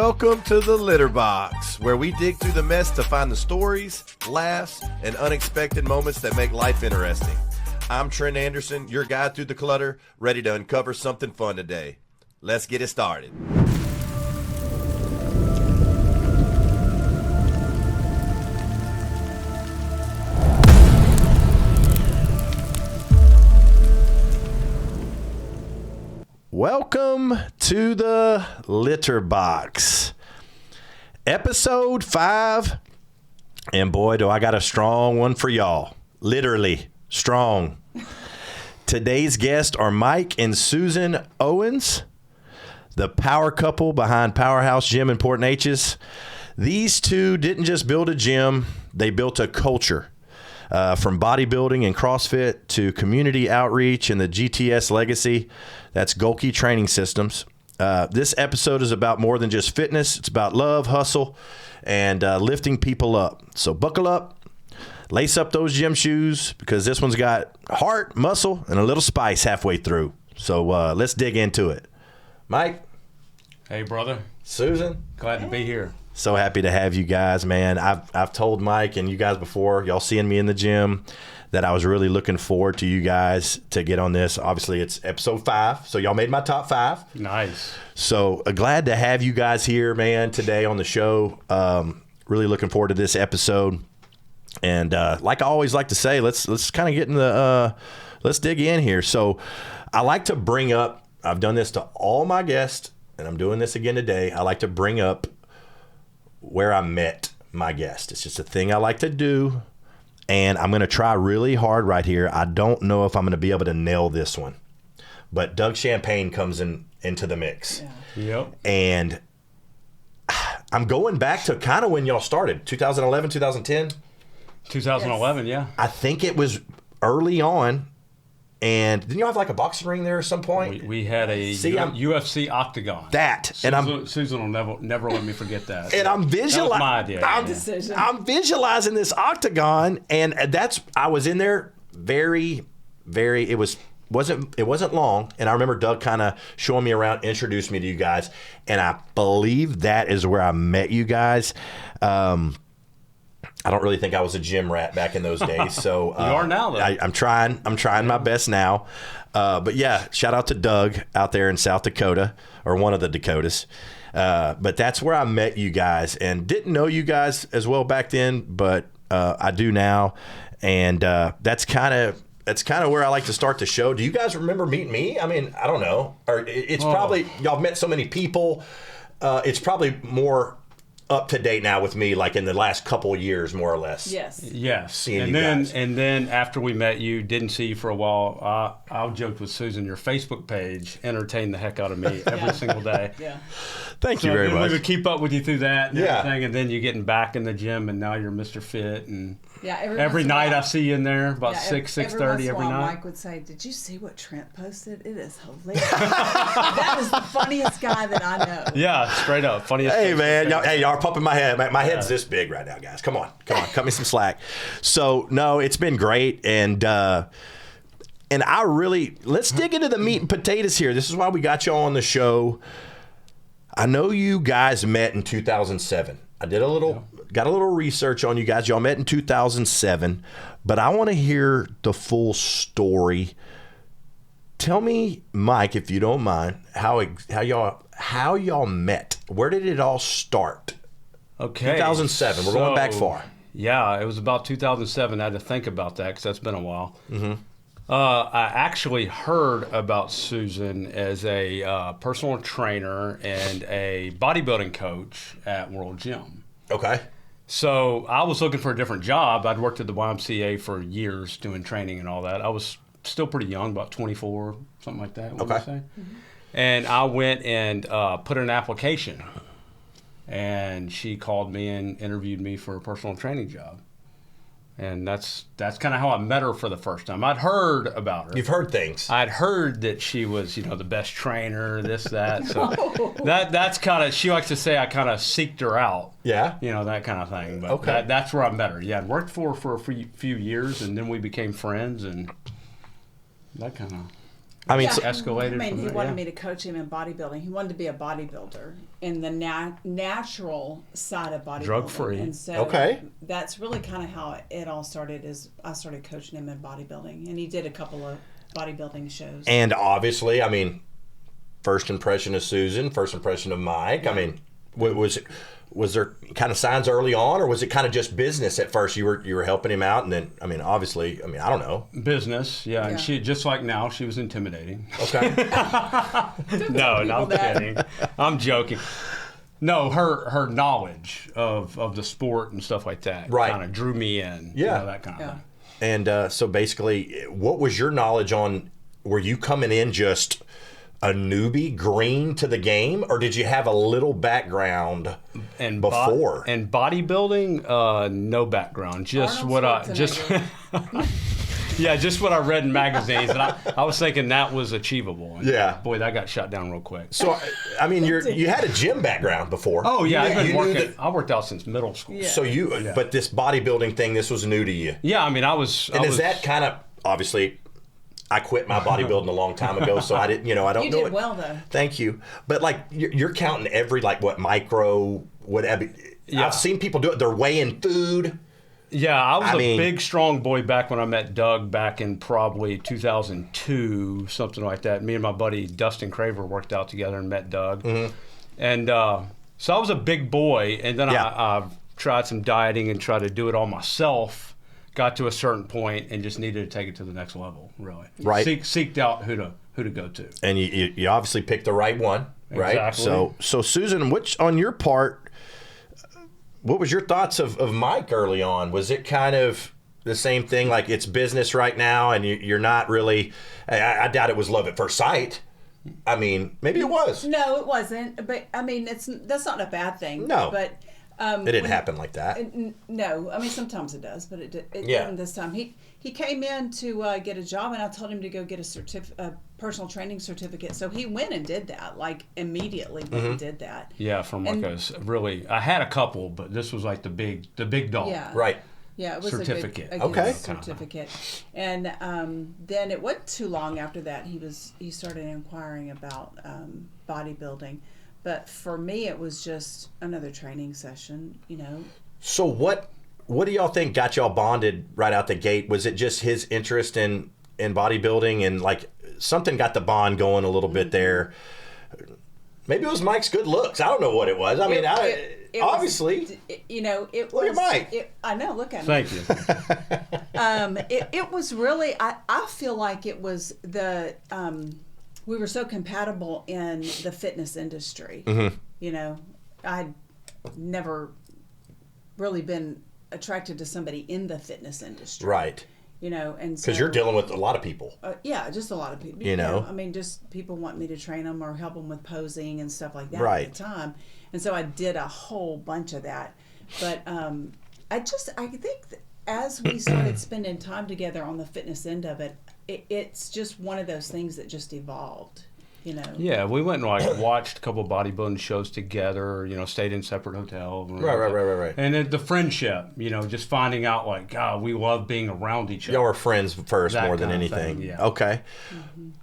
Welcome to the Litterbox, where we dig through the mess to find the stories, laughs, and unexpected moments that make life interesting. I'm Trent Anderson, your guide through the clutter, ready to uncover something fun today. Let's get it started. Welcome to the Litterbox, episode 5, and boy, do I got a strong one for y'all. Literally strong. Today's guests are Mike and Susan Owens, the power couple behind Powerhouse Gym in Port Neches. These two didn't just build a gym, they built a culture. From bodybuilding and CrossFit to community outreach and the GTS legacy, that's Golke Training Systems. This episode is about more than just fitness. It's about love, hustle, and lifting people up. So buckle up, lace up those gym shoes, because this one's got heart, muscle, and a little spice halfway through. So let's dig into it. Mike. Hey, brother. Susan. Glad to be here. So happy to have you guys, man. I've told Mike and you guys before, y'all seeing me in the gym, that I was really looking forward to you guys to get on this. Obviously, it's episode 5, so y'all made my top 5. Nice. So glad to have you guys here, man, today on the show. Really looking forward to this episode. And like I always like to say, let's kind of get in the let's dig in here. So I like to bring up, I've done this to all my guests, and I'm doing this again today. I like to bring up where I met my guest. It's just a thing I like to do, and I'm going to try really hard right here. I don't know if I'm going to be able to nail this one, but Doug Champagne comes into the mix. Yeah. Yep. And I'm going back to kind of when y'all started, 2011, 2010? 2011, yeah. I think it was early on. And didn't you have like a boxing ring there at some point? We had a UFC octagon. Susan will never let me forget that. And I'm visualizing. That was my idea. I'm visualizing this octagon, and I was in there very, very. It wasn't long, and I remember Doug kind of showing me around, introduced me to you guys, and I believe that is where I met you guys. I don't really think I was a gym rat back in those days. So you are now, though. I'm trying my best now. But yeah, shout out to Doug out there in South Dakota, or one of the Dakotas. But that's where I met you guys, and didn't know you guys as well back then, but I do now. And that's kind of where I like to start the show. Do you guys remember meeting me? I mean, I don't know. Or it's probably, y'all met so many people. It's probably more up to date now with me, like in the last couple of years, more or less. Yes. Seeing and you then guys. And then after we met you, didn't see you for a while. I joked with Susan, your Facebook page entertained the heck out of me every single day. Yeah. Thank you very much. We would keep up with you through that and everything, and then you're getting back in the gym, and now you're Mr. Fit, and every night I see you in there about 6:30 every night. Mike would say, "Did you see what Trent posted? It is hilarious." That is the funniest guy that I know. Yeah, straight up, funniest. Hey man, y'all are pumping my head. My head's this big right now, guys. Come on, cut me some slack. So no, it's been great, and I really, let's dig into the meat and potatoes here. This is why we got y'all on the show. I know you guys met in 2007. I did got a little research on you guys. Y'all met in 2007, but I want to hear the full story. Tell me, Mike, if you don't mind, how y'all met. Where did it all start? Okay. 2007. We're going back far. Yeah, it was about 2007. I had to think about that because that's been a while. Mm-hmm. I actually heard about Susan as a personal trainer and a bodybuilding coach at World Gym. Okay. So I was looking for a different job. I'd worked at the YMCA for years doing training and all that. I was still pretty young, about 24, something like that. Okay. Say? Mm-hmm. And I went and put in an application. And she called me and interviewed me for a personal training job. And that's kind of how I met her for the first time. I'd heard about her. You've heard things. I'd heard that she was, the best trainer, this, that. So that's kind of, she likes to say I kind of seeked her out. Yeah. That kind of thing. But okay. That's where I met her. Yeah, I'd worked for her for a few years, and then we became friends, and that kind of I mean, escalated. I mean, from he there, wanted yeah. me to coach him in bodybuilding. He wanted to be a bodybuilder in the natural side of bodybuilding. Drug-free. And so Okay. that's really kind of how it all started. Is I started coaching him in bodybuilding, and he did a couple of bodybuilding shows. And obviously, I mean, first impression of Susan, first impression of Mike. I mean, was there kind of signs early on, or was it kind of just business at first? You were helping him out, and then, I mean, obviously, I mean, I don't know. Business, yeah. Yeah. And she, just like now, she was intimidating. Okay. No, I'm that. kidding. I'm joking. No, her knowledge of the sport and stuff like that Right. kind of drew me in. Yeah. That kind of thing. And so basically, what was your knowledge on, were you coming in just a newbie, green to the game, or did you have a little background And before? and bodybuilding, no background. Just Arnold what I Schwarzenegger. yeah, just what I read in magazines, and I was thinking that was achievable. And Yeah. boy, that got shut down real quick. So, I mean, you had a gym background before. Oh yeah, I've been You knew working. that- I worked out since middle school. Yeah. So but this bodybuilding thing, this was new to you. Yeah, I mean, I was. And is that kind of, obviously, I quit my bodybuilding a long time ago, so I didn't, I don't You know did it. well, though. Thank you. But like, you're counting every, like, what, micro, whatever. Yeah. I've seen people do it. They're weighing food. Yeah, I was I a mean- big, strong boy back when I met Doug back in probably 2002, something like that. Me and my buddy Dustin Craver worked out together and met Doug. Mm-hmm. And so I was a big boy, and then Yeah. I tried some dieting and tried to do it all myself. Got to a certain point and just needed to take it to the next level, really. Right. Seeked out who to go to. And you obviously picked the right one, right? Exactly. So Susan, which on your part, what was your thoughts of Mike early on? Was it kind of the same thing, like it's business right now, and you're not really? I doubt it was love at first sight. I mean, maybe it was. No, it wasn't. But I mean, that's not a bad thing. No. But It didn't happen like that. No, I mean sometimes it does, but it Yeah. didn't this time. He came in to get a job, and I told him to go get a personal training certificate. So he went and did that, like immediately went and did that. Yeah, from like I had a couple, but this was like the big dog. Yeah. Right. Yeah, it was Certificate. a good Okay. certificate. And then it wasn't too long after that he started inquiring about bodybuilding. But for me, it was just another training session, So what do y'all think got y'all bonded right out the gate? Was it just his interest in bodybuilding, and like something got the bond going a little bit there? Maybe it was Mike's good looks. I don't know what it was. I mean, obviously. It Look at was. Mike. I know. Look at me. Thank you. It was really. I feel like it was the. We were so compatible in the fitness industry. Mm-hmm. I'd never really been attracted to somebody in the fitness industry. Right. And so Because you're dealing with a lot of people. yeah, just a lot of people. I mean, just people want me to train them or help them with posing and stuff like that Right. at the time. And so I did a whole bunch of that. But I think that as we started spending time together on the fitness end of it, it's just one of those things that just evolved. Yeah, we went and watched a couple of bodybuilding shows together. Stayed in separate hotels. Right. And then the friendship, just finding out like, God, we love being around each other. Y'all were friends first That more than kind of anything. thing, yeah. Okay.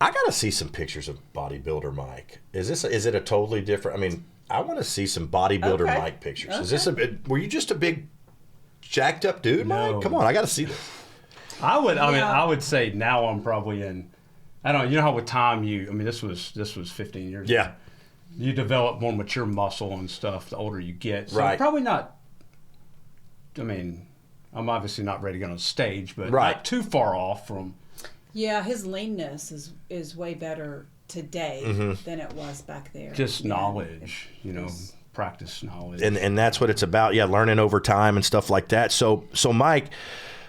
I got to see some pictures of bodybuilder Mike. Is it a totally different? I mean, I want to see some bodybuilder Okay. Mike pictures. Okay. Is this were you just a big jacked up dude, No. Mike? Come on, I got to see this. I mean, Yeah. I would say now I'm probably in. I don't know. You know how with time this was 15 years ago. Yeah. You develop more mature muscle and stuff the older you get. So Right. probably not. I mean, I'm obviously not ready to get on stage, but Right. not too far off from. Yeah, his leanness is way better today than it was back there. Just Yeah. knowledge, It's- practice knowledge. And that's what it's about. Yeah, learning over time and stuff like that. So Mike,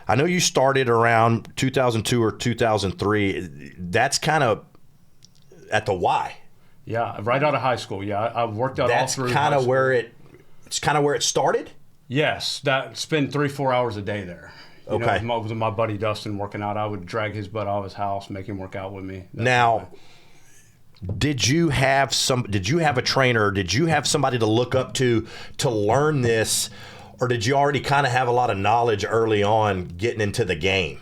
I know you started around 2002 or 2003. That's kind of at the Y. Yeah, right out of high school. Yeah, I worked out That's all through. kind high of school. it's kind of where it started. Yes, spend 3-4 hours a day there. Okay. With my buddy Dustin working out, I would drag his butt out of his house, make him work out with me. Now, did you have a trainer? Did you have somebody to look up to learn this, or did you already kind of have a lot of knowledge early on getting into the game?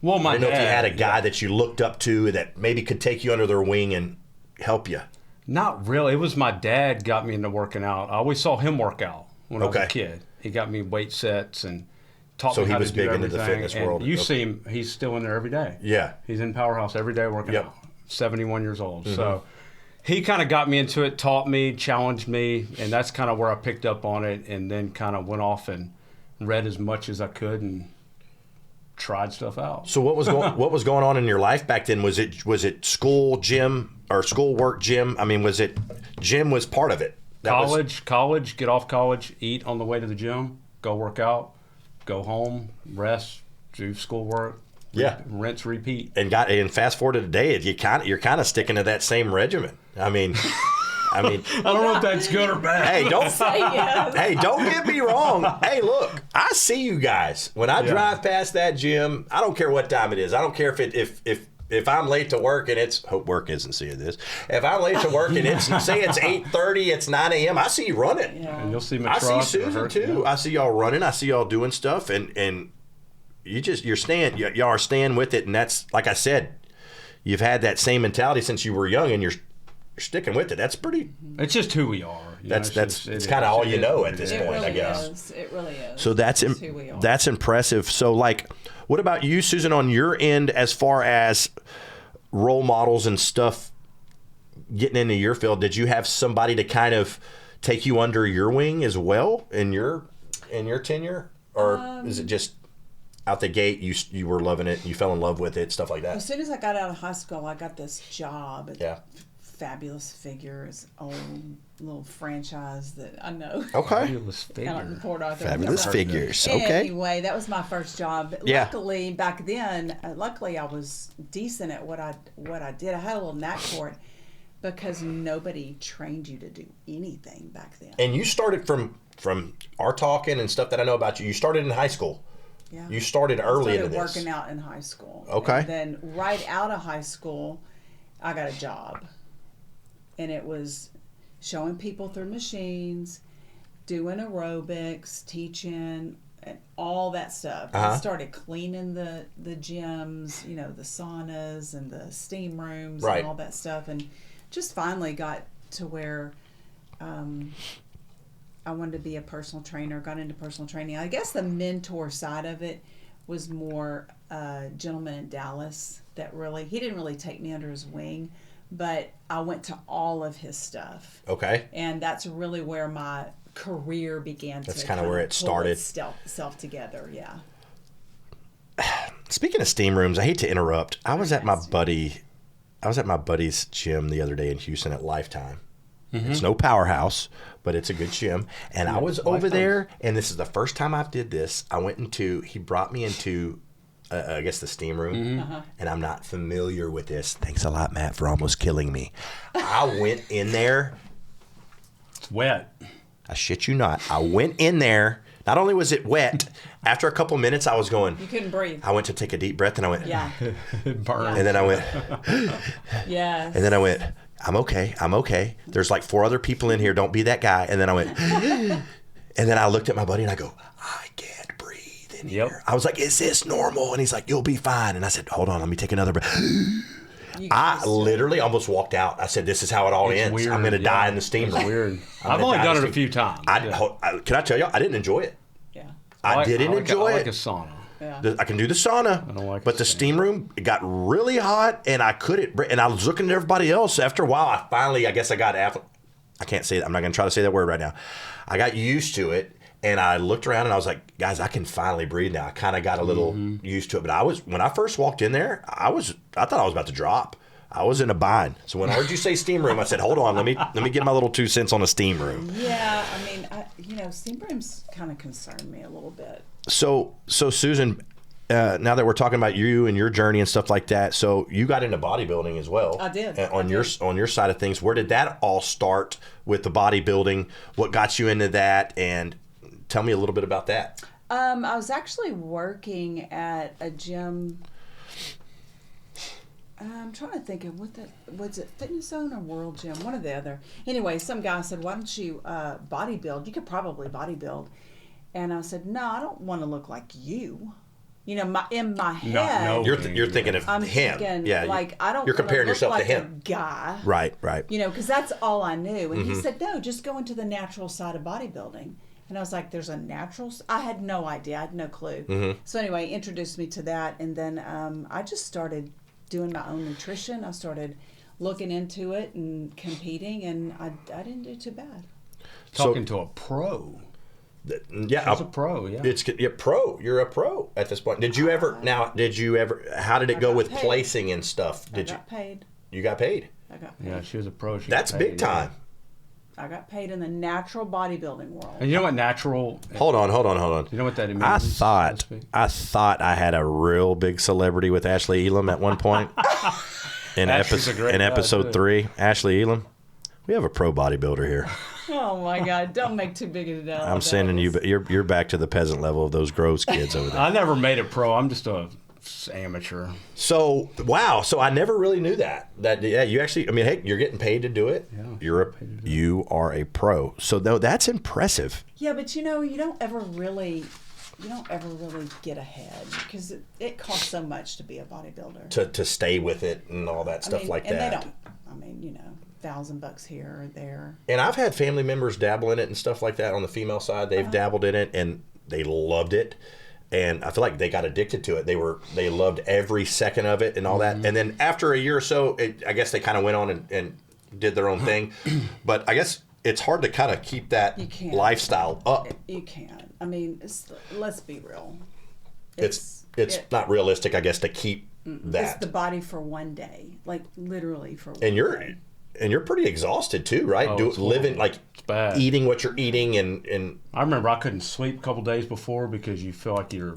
Well, my I didn't know if you dad, had a guy that you looked up to that maybe could take you under their wing and help you. Not really. It was my dad got me into working out. I always saw him work out when I was a kid. He got me weight sets and taught me how to do everything. So he was big into the fitness world. You see him, he's still in there every day. Yeah. He's in Powerhouse every day working out. 71 years old. So he kind of got me into it, taught me, challenged me, and that's kind of where I picked up on it, and then kind of went off and read as much as I could and tried stuff out. So what was going on in your life back then? Was it school, gym, or school, work, gym? I mean, was it gym was part of it? College, get off college, eat on the way to the gym, go work out, go home, rest, do schoolwork. Rinse, repeat. And fast forward to today, you're kind of sticking to that same regimen. I mean, I don't know if that's good or bad. Hey, don't get me wrong. Hey, look, I see you guys when I drive past that gym. I don't care what time it is. I don't care if I'm late to work and it's hope work isn't seeing this. If I'm late to work and it's say it's 8:30, it's 9 a.m. I see you running. Yeah. And you'll see me. I see Susan too. I see y'all running. I see y'all doing stuff and. Y'all are staying with it, and that's like I said, you've had that same mentality since you were young, and you're sticking with it. That's pretty. It's just who we are. It's kind of all you know at this point, I guess. It really is. So that's impressive. So like, what about you, Susan, on your end as far as role models and stuff getting into your field? Did you have somebody to kind of take you under your wing as well in your tenure, or is it just out the gate, you were loving it, you fell in love with it, stuff like that? As soon as I got out of high school, I got this job at Fabulous Figures, old little franchise that I know. Okay. Fabulous Figures. Fabulous Figures. Okay. Anyway, that was my first job. Luckily, back then, I was decent at what I did. I had a little knack for it because nobody trained you to do anything back then. And you started from our talking and stuff that I know about you. You started in high school. Yeah. You started early into this. I started working out in high school. Okay. And then right out of high school, I got a job. And it was showing people through machines, doing aerobics, teaching, and all that stuff. I started cleaning the gyms, the saunas and the steam rooms and all that stuff. And just finally got to where I wanted to be a personal trainer, got into personal training. I guess the mentor side of it was more a gentleman in Dallas that he didn't really take me under his wing, but I went to all of his stuff. Okay. And that's really where my career began That's kind of where it started. Self together, yeah. Speaking of steam rooms, I hate to interrupt. I was at my buddy's gym the other day in Houston at Lifetime. Mm-hmm. It's no Powerhouse, but it's a good gym. And I was over there, and this is the first time I did this. He brought me into, I guess, the steam room, and I'm not familiar with this. Thanks a lot, Matt, for almost killing me. I went in there. It's wet. I shit you not. I went in there. Not only was it wet, after a couple minutes, I was going. You couldn't breathe. I went to take a deep breath, and I went. Yeah. It burned. And then I went. Yes. And then I went. I'm okay. There's like 4 other people in here. Don't be that guy. And then I went, and then I looked at my buddy and I go, I can't breathe in here. I was like, is this normal? And he's like, you'll be fine. And I said, hold on, let me take another breath. I literally almost walked out. I said, this is how it all ends. Weird. I'm going to die in the steam room. It's weird. I've only done it a few times. Can I tell you, I didn't enjoy it. Yeah. I didn't enjoy it. I like a sauna. Yeah. I can do the sauna, I don't like but the steam room, it got really hot, and I couldn't. And I was looking at everybody else. After a while, I guess I got. I can't say that. I'm not going to try to say that word right now. I got used to it, and I looked around, and I was like, guys, I can finally breathe now. I kind of got a little used to it. But when I first walked in there, I thought I was about to drop. I was in a bind. So when I heard you say steam room, I said, hold on, let me get my little 2 cents on a steam room. Yeah, I mean, steam rooms kind of concern me a little bit. So Susan, now that we're talking about you and your journey and stuff like that, so you got into bodybuilding as well. I did. On your side of things, where did that all start with the bodybuilding? What got you into that? And tell me a little bit about that. I was actually working at a gym. I'm trying to think of was it Fitness Zone or World Gym? One or the other. Anyway, some guy said, why don't you bodybuild? You could probably bodybuild. And I said, no, I don't want to look like you. You know, in my head, no. You're thinking of I'm him. thinking, Yeah, like, I don't you're comparing look yourself like to him. a guy. Right. You know, because that's all I knew. And he said, no, just go into the natural side of bodybuilding. And I was like, there's a natural? I had no idea. I had no clue. So anyway, he introduced me to that. And then I just started doing my own nutrition. I started looking into it and competing. And I didn't do too bad. Talking to a pro. Yeah. She's a pro, yeah. Pro. You're a pro at this point. Did you ever, how did it go with paid. placing and stuff? I got paid. You got paid? I got paid. Yeah, she was a pro. That's big time. I got paid in the natural bodybuilding world. And you know what natural... Hold on. You know what that means? I thought I had a real big celebrity with Ashley Elam at one point. in episode 3, Ashley Elam. We have a pro bodybuilder here. Oh my God! Don't make too big of a deal. I'm sending you, but you're back to the peasant level of those gross kids over there. I never made it pro. I'm just a amateur. So wow! So I never really knew that. You actually. I mean, hey, you're getting paid to do it. Yeah. You are a pro. So no, that's impressive. Yeah, but you know, you don't ever really get ahead because it costs so much to be a bodybuilder. To stay with it and all that stuff like and that. They don't. I mean, you know. $1,000 here or there. And I've had family members dabble in it and stuff like that on the female side. They've dabbled in it and they loved it. And I feel like they got addicted to it. They loved every second of it and all that. And then after a year or so, I guess they kind of went on and did their own thing. But I guess it's hard to kind of keep that lifestyle up. You can't. I mean, let's be real. It's not realistic, I guess, to keep that. It's the body for one day, like literally for one day. And you're pretty exhausted too, right? Living like eating what you're eating, and I remember I couldn't sleep a couple days before because you feel like your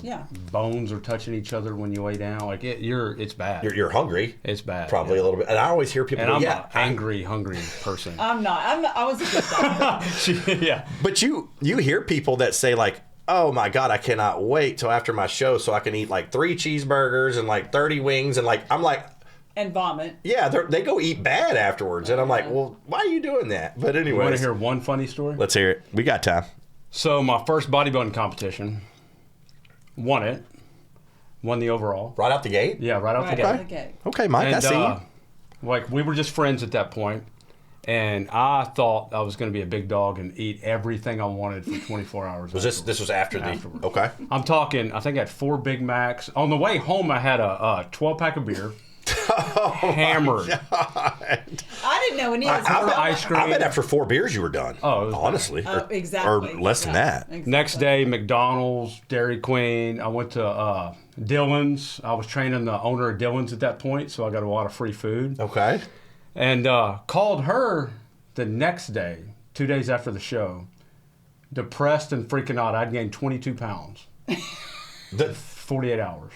bones are touching each other when you lay down. Like it's bad. You're hungry. It's bad. Probably a little bit. And I always hear people. And I'm an angry, hungry person. I'm not. I was a good doctor. Yeah. But you hear people that say like, oh my God, I cannot wait till after my show so I can eat like 3 cheeseburgers and like 30 wings and like I'm like. And vomit. Yeah, they go eat bad afterwards. And I'm like, well, why are you doing that? But anyway. You want to hear one funny story? Let's hear it. We got time. So my first bodybuilding competition, won the overall. Right out the gate? Yeah, right out the gate. Okay, Mike, I see you. Like, we were just friends at that point, and I thought I was going to be a big dog and eat everything I wanted for 24 hours. This was afterwards. Okay. I'm talking, I think I had 4 Big Macs. On the way home, I had a 12-pack of beer. Hammered. I didn't know any of this. Ice cream. I bet after 4 beers you were done. Oh, honestly. Exactly. Or less than that. Exactly. Next day, McDonald's, Dairy Queen. I went to Dillon's. I was training the owner of Dillon's at that point, so I got a lot of free food. Okay. And called her the next day, 2 days after the show, depressed and freaking out. I'd gained 22 pounds. 48 hours.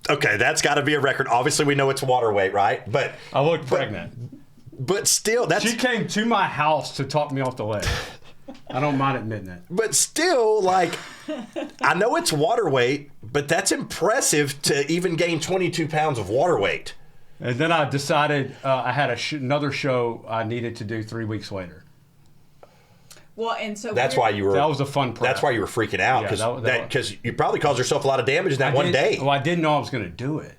Okay, that's got to be a record. Obviously, we know it's water weight, right? But I looked pregnant. But still, she came to my house to talk me off the ledge. I don't mind admitting it. But still, like, I know it's water weight, but that's impressive to even gain 22 pounds of water weight. And then I decided I had another show I needed to do 3 weeks later. Well, and so that's why you were. That was a fun prep. That's why you were freaking out because you probably caused yourself a lot of damage in that one day. Well, I didn't know I was going to do it.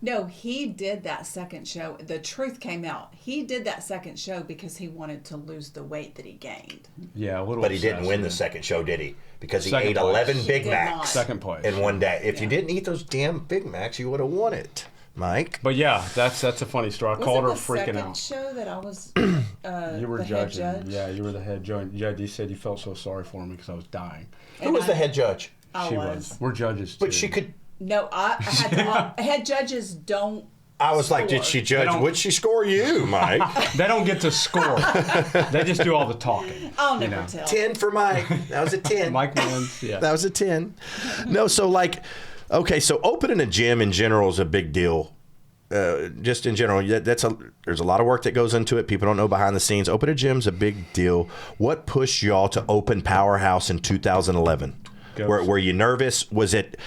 No, he did that second show. The truth came out. He did that second show because he wanted to lose the weight that he gained. Yeah, a little. But he didn't win the second show, did he? Because he ate 11 Big Macs. Second place in one day. If you didn't eat those damn Big Macs, you would have won it, Mike. But yeah, that's a funny story. I called her freaking out. Was it the second show that I was you were the judging. head judge? Yeah, you were the head judge. You said you felt so sorry for me because I was dying. Who was the head judge? She was. We're judges too. But she could. No, I had to, head judges don't. I was like, did she judge? Would she score you, Mike? They don't get to score. They just do all the talking. I'll never tell. 10 for Mike. That was a 10. Mike wins. Yeah. That was a 10. No, so like, okay, so opening a gym in general is a big deal. Just in general, there's a lot of work that goes into it. People don't know behind the scenes. Open a gym's a big deal. What pushed y'all to open Powerhouse in 2011? Were you nervous? Was it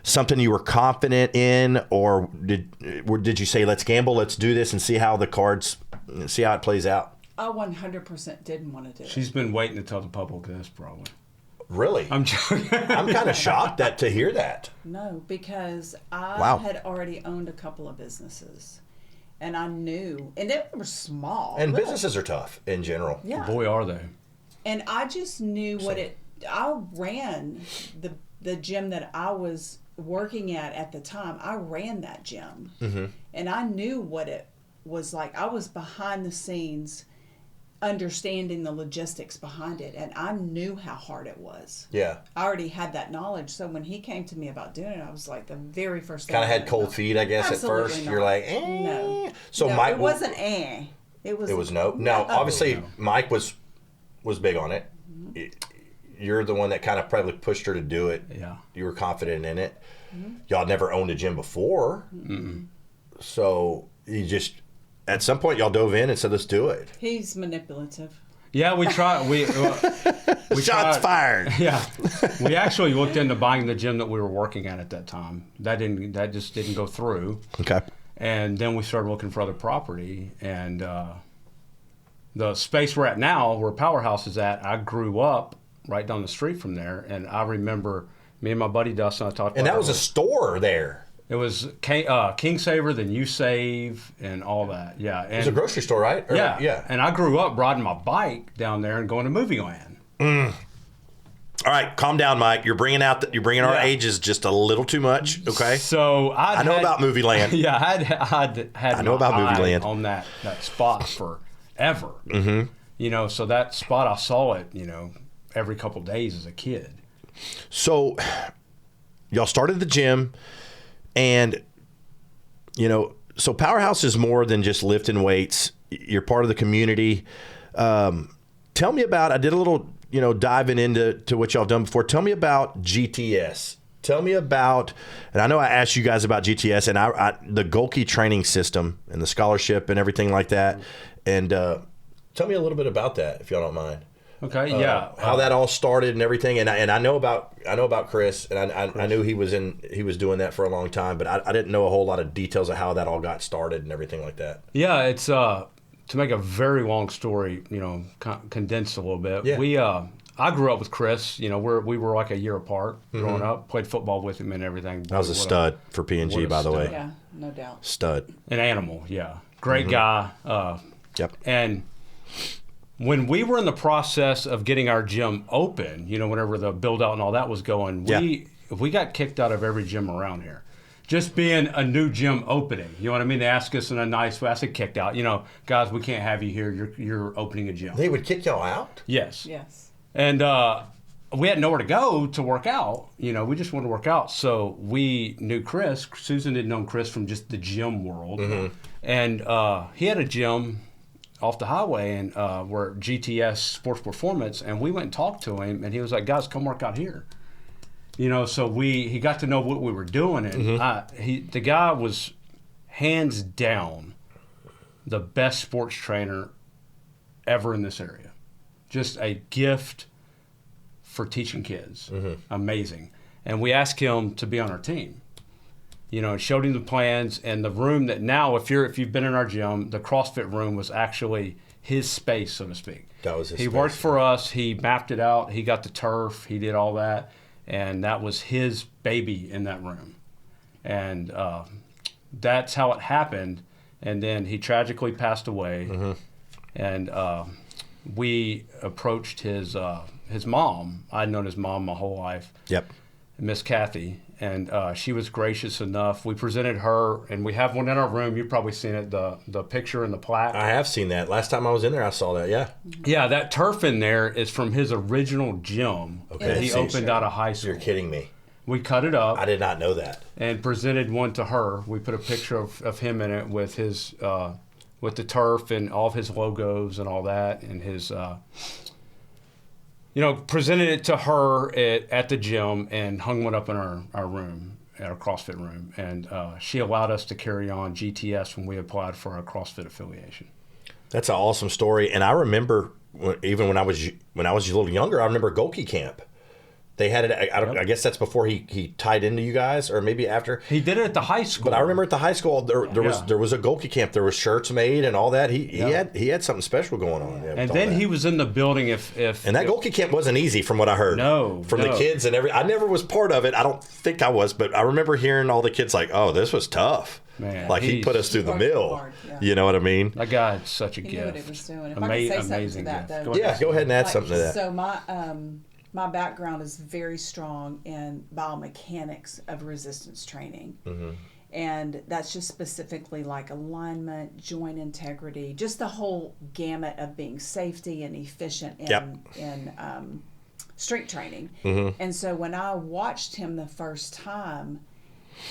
something you were confident in, or did you say, let's gamble, let's do this and see how it plays out? I 100% didn't want to do it. She's been waiting to tell the public this, probably. Really? I'm joking. I'm kind of shocked to hear that. No, because I Wow. had already owned a couple of businesses, and I knew, and they were small. And little. businesses are tough in general. Yeah. Boy, are they. And I just knew I ran the gym that I was working at the time. I ran that gym. Mm-hmm. And I knew what it was like. I was behind the scenes understanding the logistics behind it, and I knew how hard it was. Yeah. I already had that knowledge, so when he came to me about doing it, I was like, the very first thing. Kind of had cold feet, I guess, Absolutely at first. not. You're like, No. So No, Mike it wasn't It was no. Now, obviously, No. Mike was big on it. You're the one that kind of probably pushed her to do it. Yeah. You were confident in it. Y'all never owned a gym before. So you just, at some point, y'all dove in and said, let's do it. He's manipulative. Yeah, we tried. We Shots tried- fired. Yeah, we actually looked into buying the gym that we were working at that time. That just didn't go through. Okay. And then we started looking for other property, and the space we're at now, where Powerhouse is at, I grew up right down the street from there, and I remember me and my buddy Dustin. I talked. And about that was a earlier. store there. It was King Saver, then You Save, and all that. Yeah, It was a grocery store, right? Or- yeah, Yeah. And I grew up riding my bike down there and going to Movie Land. All right, calm down, Mike. You're bringing our Yeah. ages just a little too much. Okay. So I know about Movie Land. Yeah, I'd had I know my about Movie eye Land. on that spot forever. Mm-hmm. You know, so that spot I saw it, every couple days as a kid. So y'all started the gym, and so Powerhouse is more than just lifting weights. You're part of the community. Tell me about, I did a little diving into what y'all done before. Tell me about GTS. Tell me about, and I know I asked you guys about GTS and the Golke training system and the scholarship and everything like that. And tell me a little bit about that, if y'all don't mind. Okay, yeah. How that all started and everything. And I know about Chris, and I knew he was doing that for a long time, but I didn't know a whole lot of details of how that all got started and everything like that. Yeah, it's to make a very long story, condensed a little bit. Yeah. I grew up with Chris. We were like a year apart growing up. Played football with him and everything. I was a stud for P&G, what a by the way. stud. Yeah, no doubt. Stud. An animal, yeah. Great guy. Yep. And when we were in the process of getting our gym open, whenever the build out and all that was going, we got kicked out of every gym around here. Just being a new gym opening, you know what I mean? They ask us in a nice way. I said kicked out. Guys, we can't have you here. You're opening a gym. They would kick y'all out? Yes. Yes. And we had nowhere to go to work out. We just wanted to work out. So we knew Chris. Susan didn't know Chris from just the gym world. Mm-hmm. And he had a gym off the highway and where GTS Sports Performance. And we went and talked to him. And he was like, guys, come work out here. So he got to know what we were doing. And the guy was hands down the best sports trainer ever in this area. Just a gift for teaching kids. Mm-hmm. Amazing. And we asked him to be on our team. And showed him the plans and the room that now, if you've been in our gym, the CrossFit room was actually his space, so to speak. That was his He space. worked for us. He mapped it out. He got the turf. He did all that. And that was his baby in that room. And that's how it happened. And then he tragically passed away. Mm-hmm. And we approached his mom. I'd known his mom my whole life. Yep. Miss Kathy. And she was gracious enough. We presented her, and we have one in our room. You've probably seen it, the picture and the plaque. I have seen that. Last time I was in there, I saw that, yeah. Yeah, that turf in there is from his original gym that he opened out of high school. You're kidding me. We cut it up. I did not know that. And presented one to her. We put a picture of him in it with his with the turf and all of his logos and all that, and his presented it to her at the gym and hung one up in our room, at our CrossFit room. And she allowed us to carry on GTS when we applied for our CrossFit affiliation. That's an awesome story. And I remember even when I was a little younger, I remember Golke camp. They had it. I guess that's before he tied into you guys, or maybe after. He did it at the high school. But I remember at the high school there was a Goalke camp. There was shirts made and all that. He had something special going on. And then he was in the building. And that Goalke camp wasn't easy, from what I heard. From the kids and I never was part of it. I don't think I was, but I remember hearing all the kids like, "Oh, this was tough." Man, like he put us through the mill. Hard, yeah. You know what I mean? That guy had such a He gift. knew what he was doing. If I could say something to that, though. Go ahead and add something to that. So my background is very strong in biomechanics of resistance training. Mm-hmm. And that's just specifically like alignment, joint integrity, just the whole gamut of being safety and efficient in strength training. Mm-hmm. And so when I watched him the first time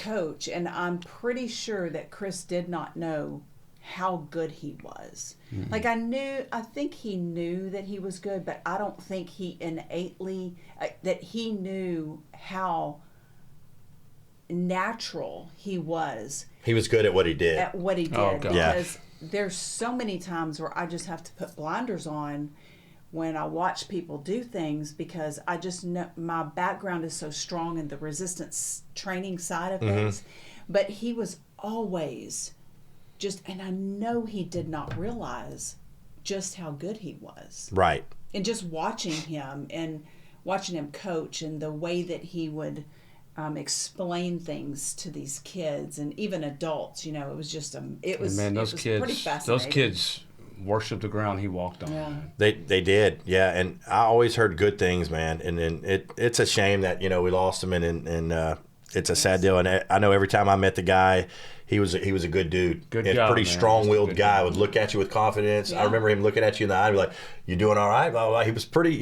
coach, and I'm pretty sure that Chris did not know how good he was. Mm-hmm. Like I think he knew that he was good, but I don't think he innately, that he knew how natural he was. He was good at what he did. Because there's so many times where I just have to put blinders on when I watch people do things, because I just know my background is so strong in the resistance training side of things. But he was always and I know he did not realize just how good he was. Right. And just watching him coach, and the way that he would explain things to these kids and even adults, it was just it was pretty fascinating. Those kids worshiped the ground he walked on. Yeah. They did, yeah. And I always heard good things, man. And it's a shame that we lost him, and it's a sad deal. And I know every time I met the guy, he was a good dude. Good guy, pretty strong-willed guy. Would look at you with confidence. Yeah. I remember him looking at you in the eye and be like, "You doing all right?" Blah, blah, blah. He was pretty,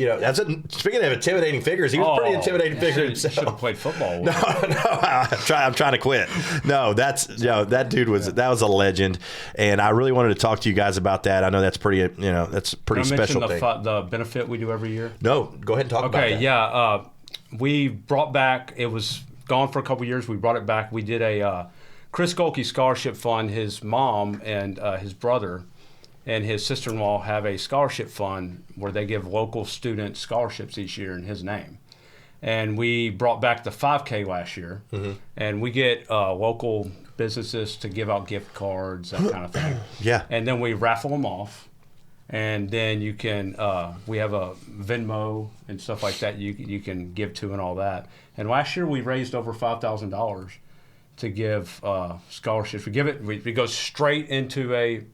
speaking of intimidating figures, he was pretty intimidating figure himself. Should have played football. No, I'm trying to quit. No, that dude was a legend, and I really wanted to talk to you guys about that. I know that's pretty, that's a pretty special thing. The benefit we do every year. No, go ahead and talk about that. Okay, yeah, we brought back. It was gone for a couple years. We brought it back. We did a Chris Goalke Scholarship Fund. His mom and his brother and his sister-in-law have a scholarship fund where they give local students scholarships each year in his name. And we brought back the 5K last year, and we get local businesses to give out gift cards, that kind of thing. Yeah. And then we raffle them off, and then you can we have a Venmo and stuff like that you can give to and all that. And last year we raised over $5,000 to give scholarships. We go straight into a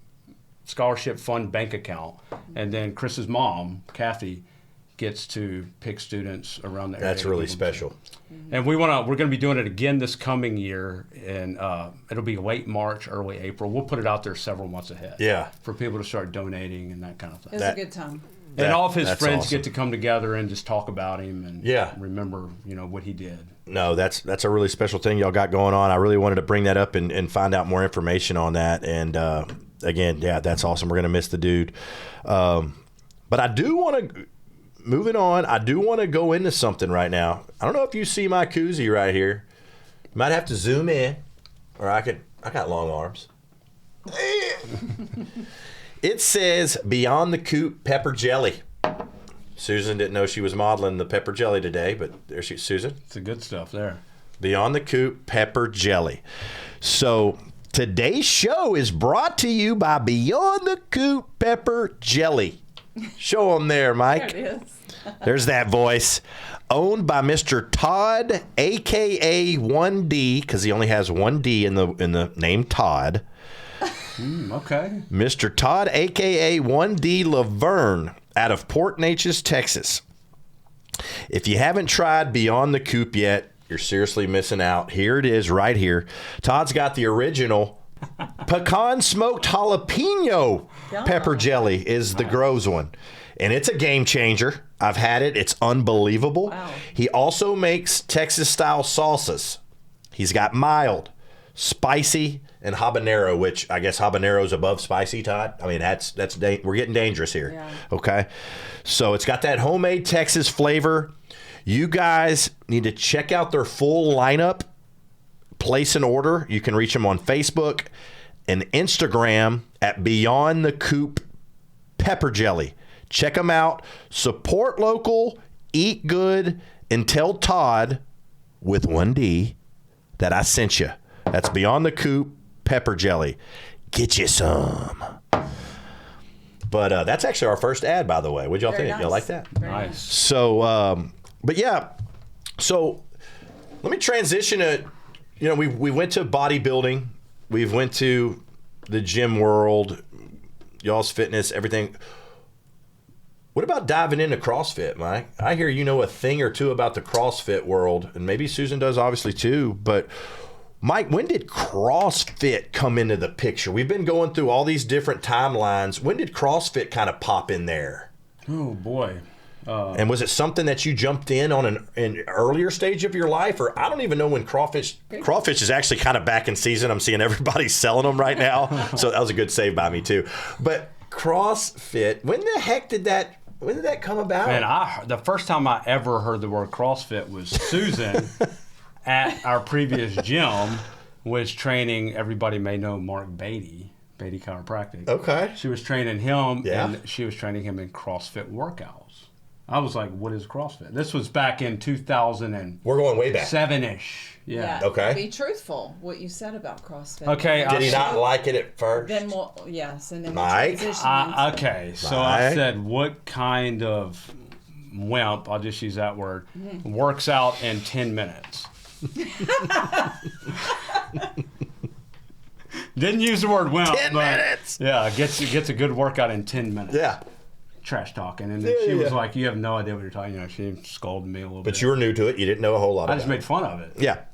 scholarship fund bank account, and then Chris's mom, Kathy, gets to pick students around the area. That's really special. And we're going to be doing it again this coming year, and it'll be late March, early April. We'll put it out there several months ahead. Yeah. For people to start donating and that kind of thing. It was a good time. And all of his friends get to come together and just talk about him and remember, what he did. No, that's a really special thing y'all got going on. I really wanted to bring that up and find out more information on that. And again, that's awesome. We're gonna miss the dude. But I do want to. Moving on, I do want to go into something right now. I don't know if you see my koozie right here. You might have to zoom in, or I got long arms. It says Beyond the Coop Pepper Jelly. Susan didn't know she was modeling the pepper jelly today, but there she is, Susan. It's the good stuff there. Beyond the Coop Pepper Jelly. So today's show is brought to you by Beyond the Coop Pepper Jelly. Show them there, Mike. There it is. There's that voice. Owned by Mr. Todd, a.k.a. 1D, because he only has one D in the name Todd. Okay. Mr. Todd, a.k.a. 1D Laverne, out of Port Neches, Texas. If you haven't tried Beyond the Coop yet, you're seriously missing out. Here it is right here. Todd's got the original pecan smoked jalapeno pepper jelly is the Groves one. And it's a game changer. I've had it. It's unbelievable. Wow. He also makes Texas-style salsas. He's got mild, spicy, and habanero, which I guess habanero's above spicy, Todd. I mean, we're getting dangerous here. Yeah. Okay? So it's got that homemade Texas flavor. You guys need to check out their full lineup. Place an order. You can reach them on Facebook and Instagram at Beyond the Coop Pepper Jelly. Check them out. Support local, eat good, and tell Todd with 1D that I sent you. That's Beyond the Coop pepper jelly. Get you some. But that's actually our first ad, by the way. What'd y'all Very think? nice. Y'all like that? Very Nice. So, but yeah. So let me transition to, we went to bodybuilding. We went to the gym world, y'all's fitness, everything. What about diving into CrossFit, Mike? I hear you know a thing or two about the CrossFit world, and maybe Susan does obviously too, but Mike, when did CrossFit come into the picture? We've been going through all these different timelines. When did CrossFit kind of pop in there? Oh, boy. And was it something that you jumped in on an earlier stage of your life? Or I don't even know when crawfish is actually kind of back in season. I'm seeing everybody selling them right now. So that was a good save by me too. But CrossFit, when the heck did that come about? Man, the first time I ever heard the word CrossFit was Susan at our previous gym was training, everybody may know Mark Beatty Chiropractic. Okay. She was training him, Yeah. and she was training him in CrossFit workouts. I was like, what is CrossFit? This was back in 2007-ish. We're going way back. Yeah. Okay. Be truthful what you said about CrossFit. Okay. Did he not like it at first? Then yes, and then Mike? we'll transition. Okay, so Mike? I said, what kind of wimp, I'll just use that word, works out in 10 minutes? Didn't use the word wimp. 10 but minutes. Yeah, gets a good workout in 10 minutes. Yeah. Trash talking. And then she was like, you have no idea what you're talking about. She scolded me a little bit. But you were new to it. You didn't know a whole lot I about just made fun of it. Yeah.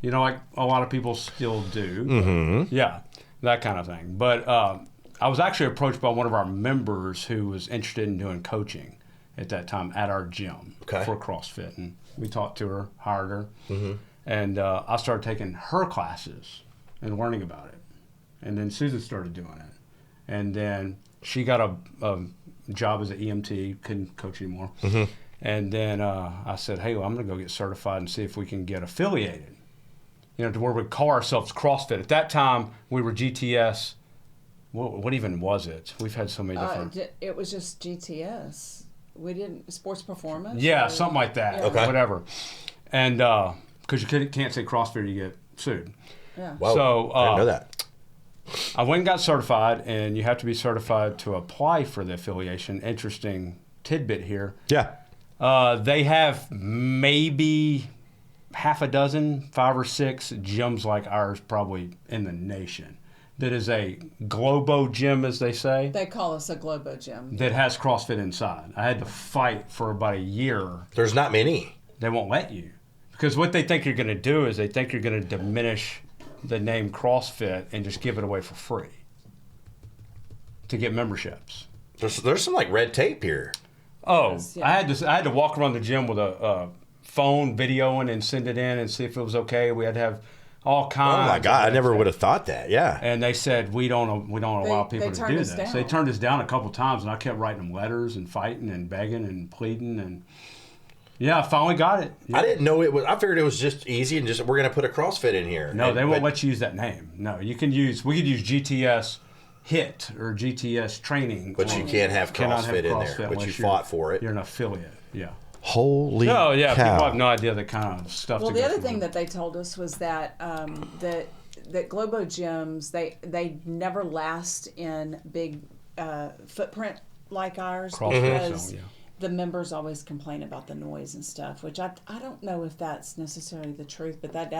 Like a lot of people still do. Mm-hmm. Yeah, that kind of thing. But I was actually approached by one of our members who was interested in doing coaching at that time at our gym for CrossFit. And we talked to her, hired her, and I started taking her classes and learning about it. And then Susan started doing it. And then she got a job as an EMT, couldn't coach anymore. Mm-hmm. And then I said, hey, I'm going to go get certified and see if we can get affiliated, to where we call ourselves CrossFit. At that time, we were GTS. What even was it? We've had so many different. It was just GTS. We didn't sports performance. Yeah, something like that. Yeah. Okay. Whatever. And because you can't say CrossFit, or you get sued. Yeah. Wow. So I didn't know that. I went and got certified, and you have to be certified to apply for the affiliation. Interesting tidbit here. Yeah. They have maybe half a dozen, 5 or 6 gyms like ours probably in the nation. That is a Globo gym, as they say. They call us a Globo gym. That has CrossFit inside. I had to fight for about a year. There's not many. They won't let you. Because what they think you're going to do is they think you're going to diminish the name CrossFit and just give it away for free to get memberships. There's some like red tape here. Oh, Yes, yeah. I had to walk around the gym with a phone videoing and send it in and see if it was okay. We had to have all kinds. Oh my God, I of never would have thought that. Yeah. And they said we don't allow people to turned do us this. down. They turned us down a couple times, and I kept writing them letters and fighting and begging and pleading, and yeah, I finally got it. Yeah. I didn't know it was. I figured it was just easy and just we're gonna put a CrossFit in here. No, And- they won't but- let you use that name. No, we could use GTS HIT or GTS training. But you or can't have cannot have CrossFit in there. CrossFit But you unless fought for it. You're an affiliate. Yeah. Holy No, yeah, cow. people have no idea the kind of stuff. Well, to the go other through. thing that they told us was that that Globo gyms they never last in big footprint like ours CrossFit, because so, yeah. the members always complain about the noise and stuff, which I don't know if that's necessarily the truth, but that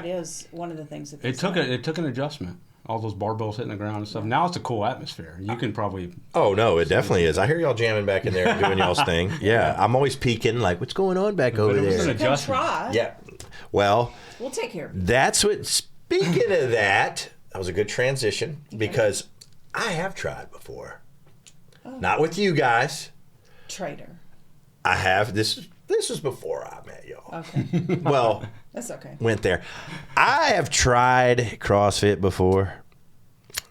is one of the things that they It took say. it took an adjustment. All those barbells hitting the ground and stuff. Now it's a cool atmosphere. You can probably Oh no, it definitely is. I hear y'all jamming back in there, doing y'all's thing. Yeah, I'm always peeking, like, what's going on back over it was there? an Come adjustment. try. Yeah. Well, We'll take care of you. that's what. Speaking of that was a good transition because I have tried before. Not with you guys. Traitor. I have. This was before I met y'all. Okay. Well, That's okay. went there. I have tried CrossFit before,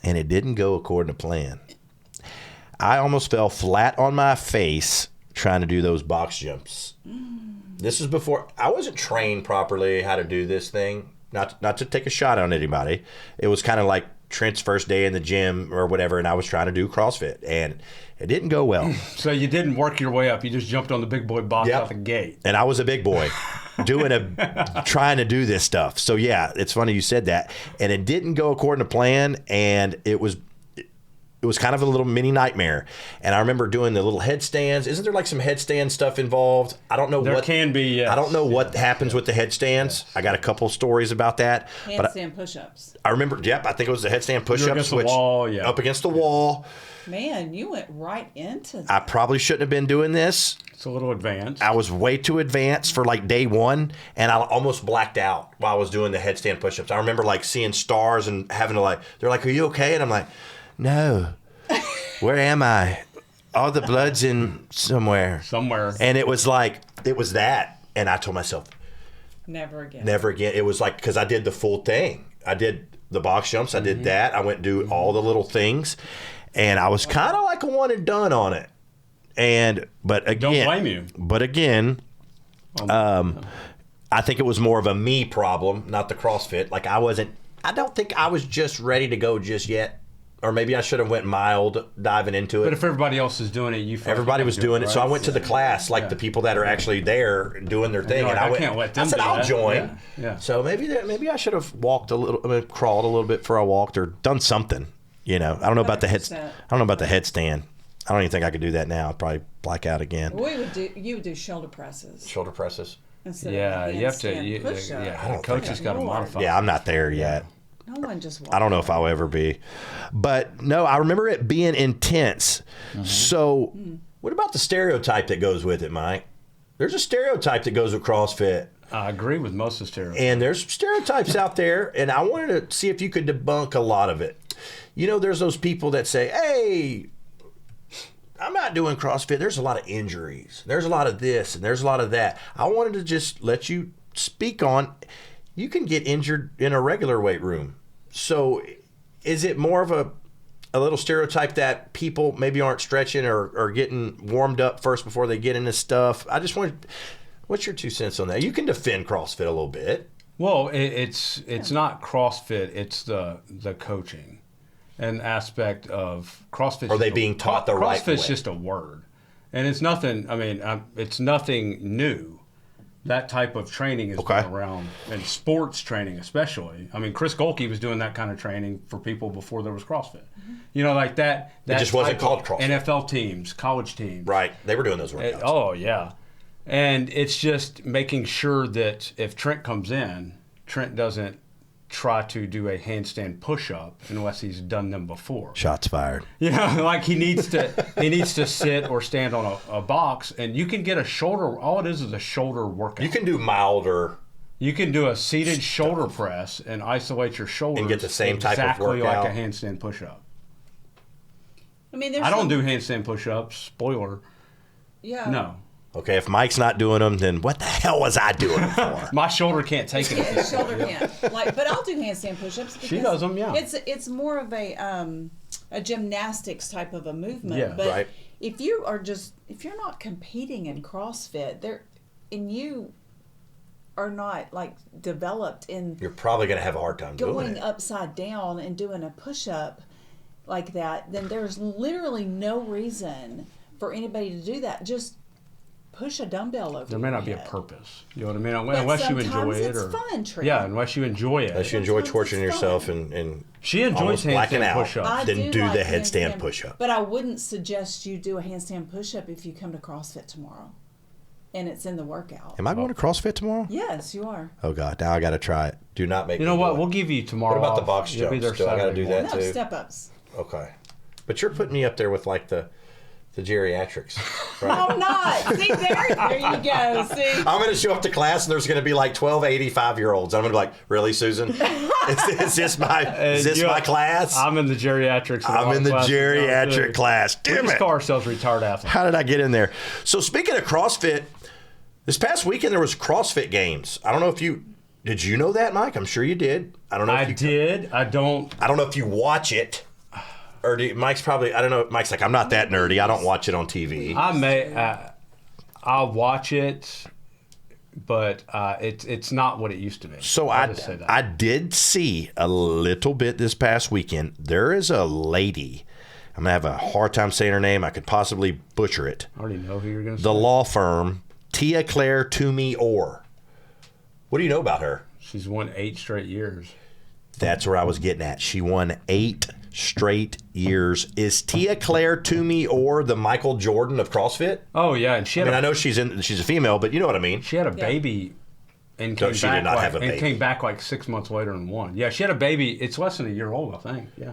and it didn't go according to plan. I almost fell flat on my face trying to do those box jumps. This is before I wasn't trained properly how to do this thing. Not to take a shot on anybody. It was kind of like Trent's first day in the gym or whatever, and I was trying to do CrossFit, and it didn't go well. So you didn't work your way up. You just jumped on the big boy box Yep. out the gate. And I was a big boy trying to do this stuff. So yeah, it's funny you said that. And it didn't go according to plan, and it was kind of a little mini nightmare. And I remember doing the little headstands. Isn't there like some headstand stuff involved? I don't know There what can be, yes. I don't know what happens with the headstands. I got a couple stories about that. Handstand push-ups. I remember, I think it was the headstand push-ups. against the wall, yeah. Up against the wall. Man, you went right into that. I probably shouldn't have been doing this. It's a little advanced. I was way too advanced for like day one, and I almost blacked out while I was doing the headstand push-ups. I remember like seeing stars and having to like, they're like, "Are you okay?" And I'm like, "No. Where am I? All the blood's in somewhere." And it was that. And I told myself, Never again. never again. It was like, because I did the full thing. I did the box jumps. I did that. I went and do all the little things. And I was kind of like a one and done on it. But again, Don't blame you. But again, I think it was more of a me problem, not the CrossFit. Like I don't think I was just ready to go just yet. Or maybe I should have went mild diving into it. But if everybody else is doing it, you felt Everybody like was you doing right? it. So I went to the class, like the people that are actually there doing their thing. You're And like, I went, can't let them I said, do I'll that. join. Yeah. So maybe I should have walked crawled a little bit before I walked, or done something. I don't know about the head. 100%. I don't know about the headstand. I don't even think I could do that now. I'd probably black out again. You would do shoulder presses Shoulder presses. instead Yeah, of you have to. handstand push-ups. Yeah, the coach has got to Lord. modify. Yeah, I'm not there yet. No one just. I don't know if I'll ever be. But no, I remember it being intense. So what about the stereotype that goes with it, Mike? There's a stereotype that goes with CrossFit. I agree with most of the stereotypes. And there's stereotypes out there, and I wanted to see if you could debunk a lot of it. There's those people that say, "Hey, I'm not doing CrossFit. There's a lot of injuries. There's a lot of this, and there's a lot of that." I wanted to just let you speak on, you can get injured in a regular weight room. So is it more of a little stereotype that people maybe aren't stretching or getting warmed up first before they get into stuff? I just want, what's your 2 cents on that? You can defend CrossFit a little bit. Well, it's not CrossFit. It's the coaching and aspect of CrossFit. Are they being taught the right way? CrossFit's just a word, and it's nothing. I mean, it's nothing new. That type of training has been around, and sports training especially. I mean, Chris Golke was doing that kind of training for people before there was CrossFit. Like that. It just wasn't called CrossFit. NFL teams, college teams. Right. They were doing those workouts. Oh, yeah. And it's just making sure that if Trent comes in, Trent doesn't try to do a handstand push-up unless he's done them before. Shots fired. Like he needs to sit or stand on a box, and you can get a shoulder. All it is a shoulder workout. You can do milder. You can do a seated shoulder press and isolate your shoulders and get the same type of exactly workout. like a handstand push-up. I mean, I don't do handstand push-ups. Spoiler. Yeah. No. Okay, if Mike's not doing them, then what the hell was I doing them for? My shoulder can't take it. His shoulder can't. But I'll do handstand push-ups. She does them, yeah. It's more of a gymnastics type of a movement. Yeah, but right. if you're not competing in CrossFit, and you are not like developed in You're probably going to have a hard time doing going it. upside down and doing a push-up like that, then there's literally no reason for anybody to do that. Just push a dumbbell over. There may your not be a head. purpose. You know what I mean? But Unless you enjoy sometimes it. it's Or fun, Trent. yeah, unless you enjoy it. Unless you enjoy Sometimes torturing it's yourself fun. and She enjoys almost blacking handstand out. push-ups. I Then do like the headstand push-up. But I wouldn't suggest you do a handstand push-up if you come to CrossFit tomorrow, and it's in the workout. Am I going to CrossFit tomorrow? Yes, you are. Oh God, now I got to try it. Do not make You me know do what? it. We'll give you tomorrow. What about the off. box You'll be jumps? there Do I gotta Saturday do that morning. No too? step-ups. Okay, but you're putting me up there with like the geriatrics. Right? I'm not. See, there you go. See. I'm going to show up to class and there's going to be like 12 85-year-olds. I'm going to be like, really, Susan? Is this my class? I'm in the geriatrics. I'm in the geriatric class. We Damn just it. call ourselves retired athletes. How did I get in there? So speaking of CrossFit, this past weekend there was CrossFit Games. I don't know if did you know that, Mike? I'm sure you did. I don't know. I did. I don't know if you watch it. Or Mike's probably, I don't know. Mike's like, I'm not that nerdy. I don't watch it on TV. I'll watch it but it's not what it used to be. So I did see a little bit this past weekend. There is a lady. I'm going to have a hard time saying her name. I could possibly butcher it. I already know who you're going to say. The law firm, Tia Claire Toomey Orr. What do you know about her? She's won 8 straight years. That's where I was getting at. She won 8 straight years. Is Tia Claire Toomey Orr the Michael Jordan of CrossFit? Oh, yeah. And I know she's a female, but you know what I mean. She had a baby and came she did not have a baby. And came back like 6 months later and won. Yeah, she had a baby. It's less than a year old, I think. Yeah.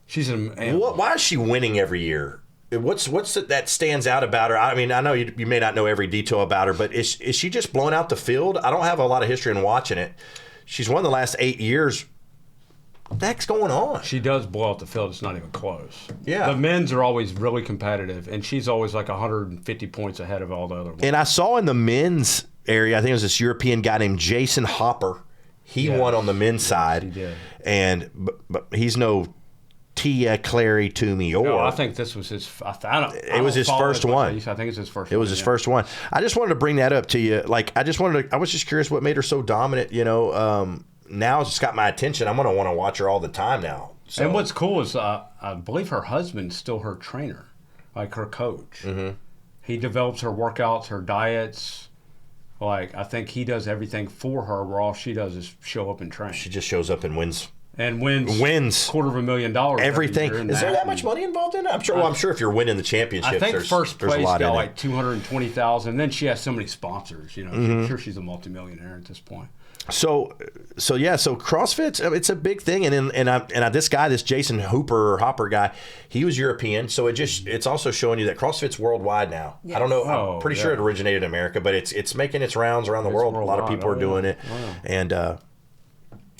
She's an animal. Why is she winning every year? What's it that stands out about her? I mean, I know you may not know every detail about her, but is she just blowing out the field? I don't have a lot of history in watching it. She's won the last 8 years. What the heck's going on? She does blow out the field. It's not even close. Yeah. The men's are always really competitive, and she's always like 150 points ahead of all the other ones. And I saw in the men's area, I think it was this European guy named Jason Hopper. He won on the men's side. He did. And but he's no Tia Claire Toomey Orr. No, I think this was his. It was his first one. I think it's his first. It was his first one. I just wanted to bring that up to you. Like, I was just curious what made her so dominant. You know, now it's just got my attention. I'm gonna want to watch her all the time now. So. And what's cool is I believe her husband's still her trainer, like her coach. Mm-hmm. He develops her workouts, her diets. Like, I think he does everything for her, where all she does is show up and train. She just shows up and wins. And wins $250,000. Everything. Is there that much money involved in it? I'm sure. Well, I'm sure if you're winning the championships, I think first place got like $220,000. And then she has so many sponsors. You know, I'm sure she's a multimillionaire at this point. So CrossFit, it's a big thing, and this guy, this Jason Hopper guy, he was European, so it's also showing you that CrossFit's worldwide now. Yes. I don't know, I'm pretty sure it originated in America, but it's making its rounds around the world. A lot of people are doing it, and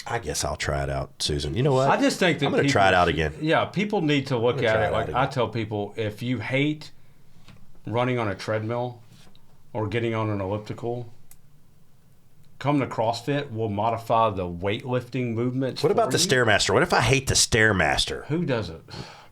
I guess I'll try it out, Susan. You know what? I just think that I'm going to try it out again. Yeah, people need to look at it. Like I tell people, if you hate running on a treadmill or getting on an elliptical, come to CrossFit. We'll modify the weightlifting movements. What about the Stairmaster? What if I hate the Stairmaster? Who does it?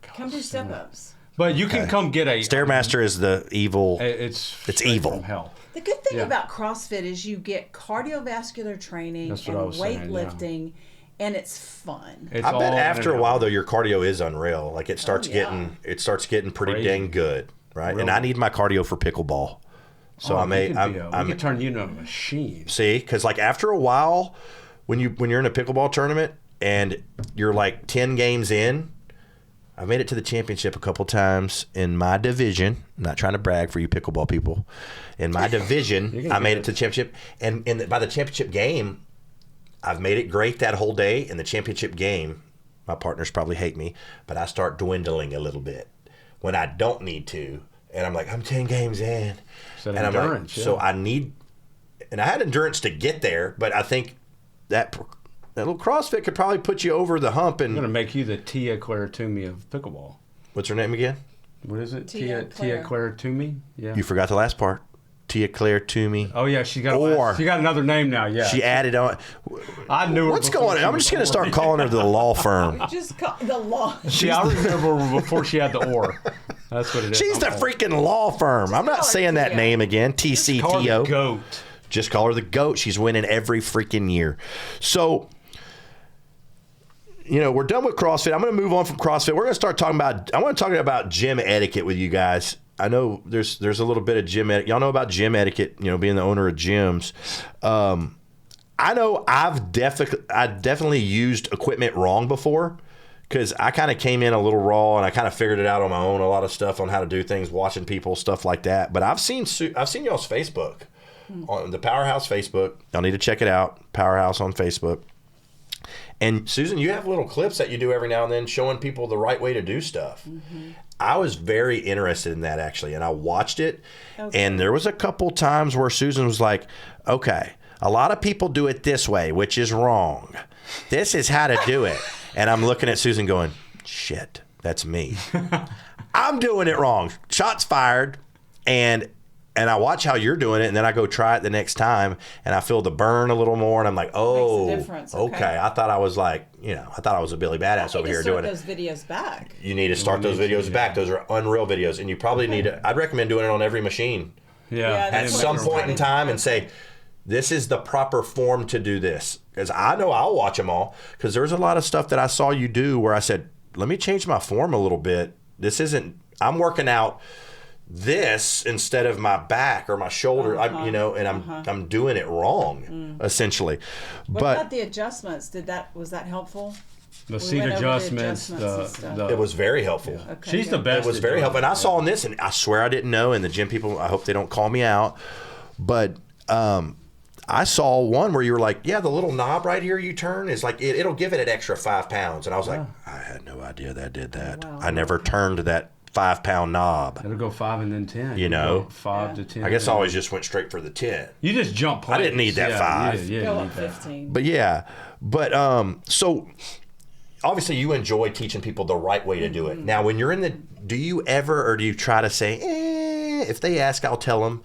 Come do step-ups. But you can come get a Stairmaster is the evil. It's evil. From hell. The good thing about CrossFit is you get cardiovascular training and weightlifting, and it's fun. I bet after a while though, your cardio is unreal. Like it starts getting pretty dang good, right? Really? And I need my cardio for pickleball. So we could turn you into a machine. See, because like after a while, when you're in a pickleball tournament and you're like 10 games in, I made it to the championship a couple times in my division. I'm not trying to brag for you pickleball people. In my division, I made it to the championship, and by the championship game, I've made it great that whole day. In the championship game, my partners probably hate me, but I start dwindling a little bit when I don't need to, and I'm like, I'm 10 games in. And I'm like, so I need, and I had endurance to get there, but I think that little CrossFit could probably put you over the hump. And I'm going to make you the Tia Claire Toomey of pickleball. What's her name again? What is it? Tia Claire Toomey? Yeah. You forgot the last part. Tia Claire Toomey. Oh, yeah. She got another name now, yeah. She added on. I knew her. What's going on? I'm just going to start calling her the law firm. Just call the law. I remember her before she had the OR. That's what it is. She's the freaking law firm. I'm not saying that name again. TCTO. Just call her the GOAT. Just call her the GOAT. She's winning every freaking year. So, you know, we're done with CrossFit. I'm going to move on from CrossFit. We're going to start talking about, I want to talk about gym etiquette with you guys. I know there's a little bit of gym etiquette. Y'all know about gym etiquette, you know, being the owner of gyms. I know I definitely used equipment wrong before, because I kind of came in a little raw and I kind of figured it out on my own, a lot of stuff on how to do things, watching people, stuff like that. But I've seen y'all's Facebook, on the Powerhouse Facebook. Y'all need to check it out, Powerhouse on Facebook. And Susan, you have little clips that you do every now and then showing people the right way to do stuff. Mm-hmm. I was very interested in that, actually, and I watched it. Okay. And there was a couple times where Susan was like, okay, a lot of people do it this way, which is wrong. This is how to do it. And I'm looking at Susan going, shit, that's me. I'm doing it wrong. Shots fired. And I watch how you're doing it, and then I go try it the next time, and I feel the burn a little more, and I'm like, oh, makes a difference. Okay. I thought I was like, I thought I was a Billy Badass over here doing it. Those videos back. You need to start those videos back. Those are unreal videos, and you probably need to, I'd recommend doing it on every machine. Yeah. Yeah, at that's what some it's point in funny. time and say, this is the proper form to do this. Because I know I'll watch them all. Because there's a lot of stuff that I saw you do where I said, let me change my form a little bit. This isn't, I'm working out this instead of my back or my shoulder, I'm doing it wrong, essentially. What But about the adjustments? Was that helpful? The We seat went over the adjustments. adjustments and stuff. it was very helpful. Okay, She's the good. best. It was at very doing helpful. And it. I saw in this, and I swear I didn't know, and the gym people, I hope they don't call me out, but I saw one where you were like, yeah, the little knob right here you turn is like, it'll give it an extra 5 pounds. And I was like, I had no idea that did that. Wow. I never turned that 5-pound knob. It'll go 5 and then 10. You know? Go 5 to 10. I guess I always just went straight for the 10. You just jump. I didn't need that plates. 5. Yeah, Go you up need that. 15. But yeah, so obviously you enjoy teaching people the right way to do it. Now, when you're do you ever, or do you try to say, if they ask, I'll tell them?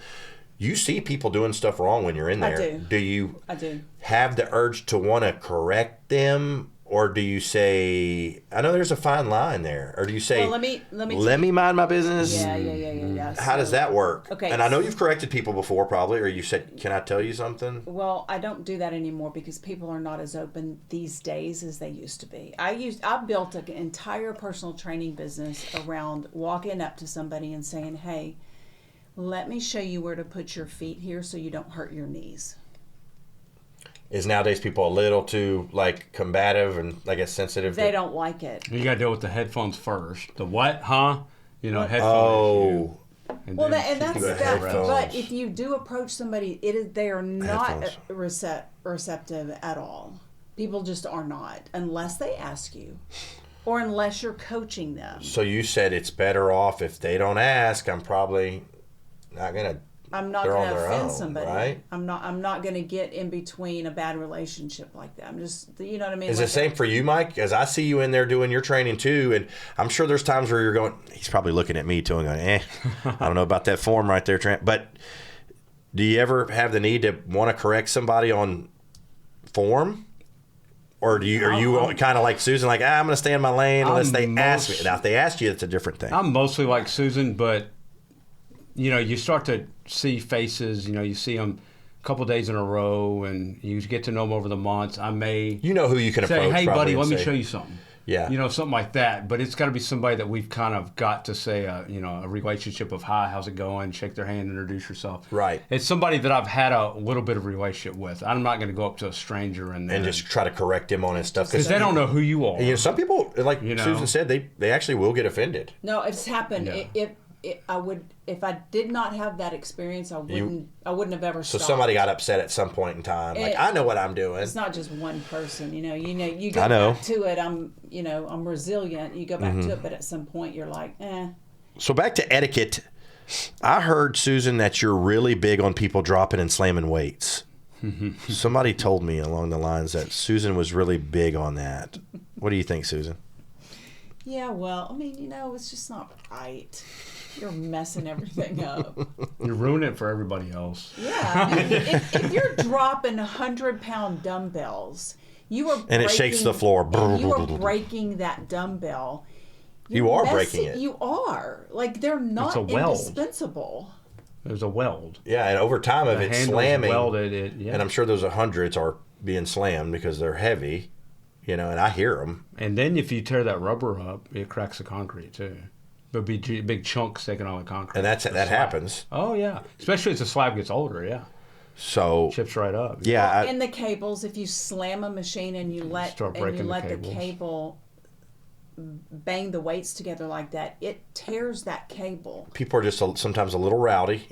You see people doing stuff wrong when you're in there. I do. Do you I do. have the urge to want to correct them? Or do you say, I know there's a fine line there. Or do you say, Well, let me mind my business? Yeah. How does that work? Okay. And I know you've corrected people before probably, or you said, can I tell you something? Well, I don't do that anymore because people are not as open these days as they used to be. I built an entire personal training business around walking up to somebody and saying, hey, let me show you where to put your feet here so you don't hurt your knees. Is nowadays people a little too like combative and I guess sensitive? They don't like it. You got to deal with the headphones first. The what, huh? Headphone Oh. issue. And Well, then and that's keep it that. headphones. But if you do approach somebody, they are not Headphones. receptive at all. People just are not, unless they ask you, or unless you're coaching them. So you said it's better off if they don't ask. I'm probably not gonna. I'm not They're going on to their offend own, somebody. right? I'm not going to get in between a bad relationship like that. I'm just, you know what I mean? Is Like the same for you, Mike? As I see you in there doing your training too, and I'm sure there's times where you're going. He's probably looking at me too and going, I don't know about that form right there, Trent. But do you ever have the need to want to correct somebody on form? Or are you kind of like Susan, like, I'm going to stay in my lane unless they ask me? Now, if they ask you, it's a different thing. I'm mostly like Susan, but, you start to see faces. You see them a couple days in a row, and you get to know them over the months. I may You know who you can say, approach. hey, probably, buddy, and let me say- show you something. Yeah. Something like that. But it's got to be somebody that we've kind of got to say, a relationship of, hi, how's it going? Shake their hand, introduce yourself. Right. It's somebody that I've had a little bit of relationship with. I'm not going to go up to a stranger and just try to correct him on his stuff. because they don't know who you are. And, some people, like Susan said, they actually will get offended. No, it's happened. Yeah. If I did not have that experience, I wouldn't have ever So stopped. somebody got upset at some point in time. Like, I know what I'm doing. It's not just one person, you go I know. back to it. I'm resilient. You go back to it, but at some point you're like, So back to etiquette. I heard, Susan, that you're really big on people dropping and slamming weights. Somebody told me along the lines that Susan was really big on that. What do you think, Susan? yeah, well, I mean, it's just not right. You're messing everything up. You ruin it for everybody else. Yeah, I mean, if you're dropping 100-pound dumbbells, you are And it shakes the floor. and you are breaking that dumbbell. You are You're breaking messing- it. You are. Like, they're not a weld. indispensable. There's a weld. Yeah, and over time of The it handle's slamming, welded. and I'm sure those hundreds are being slammed because they're heavy, and I hear them. And then if you tear that rubber up, it cracks the concrete too. There'll be big chunks taking on the concrete. And that slab. happens. Oh yeah, especially as the slab gets older. Yeah, So chips right up. yeah, And the cables, if you slam a machine and you let Start breaking the the cables. cable bang the weights together like that, it tears that cable. people are just sometimes a little rowdy,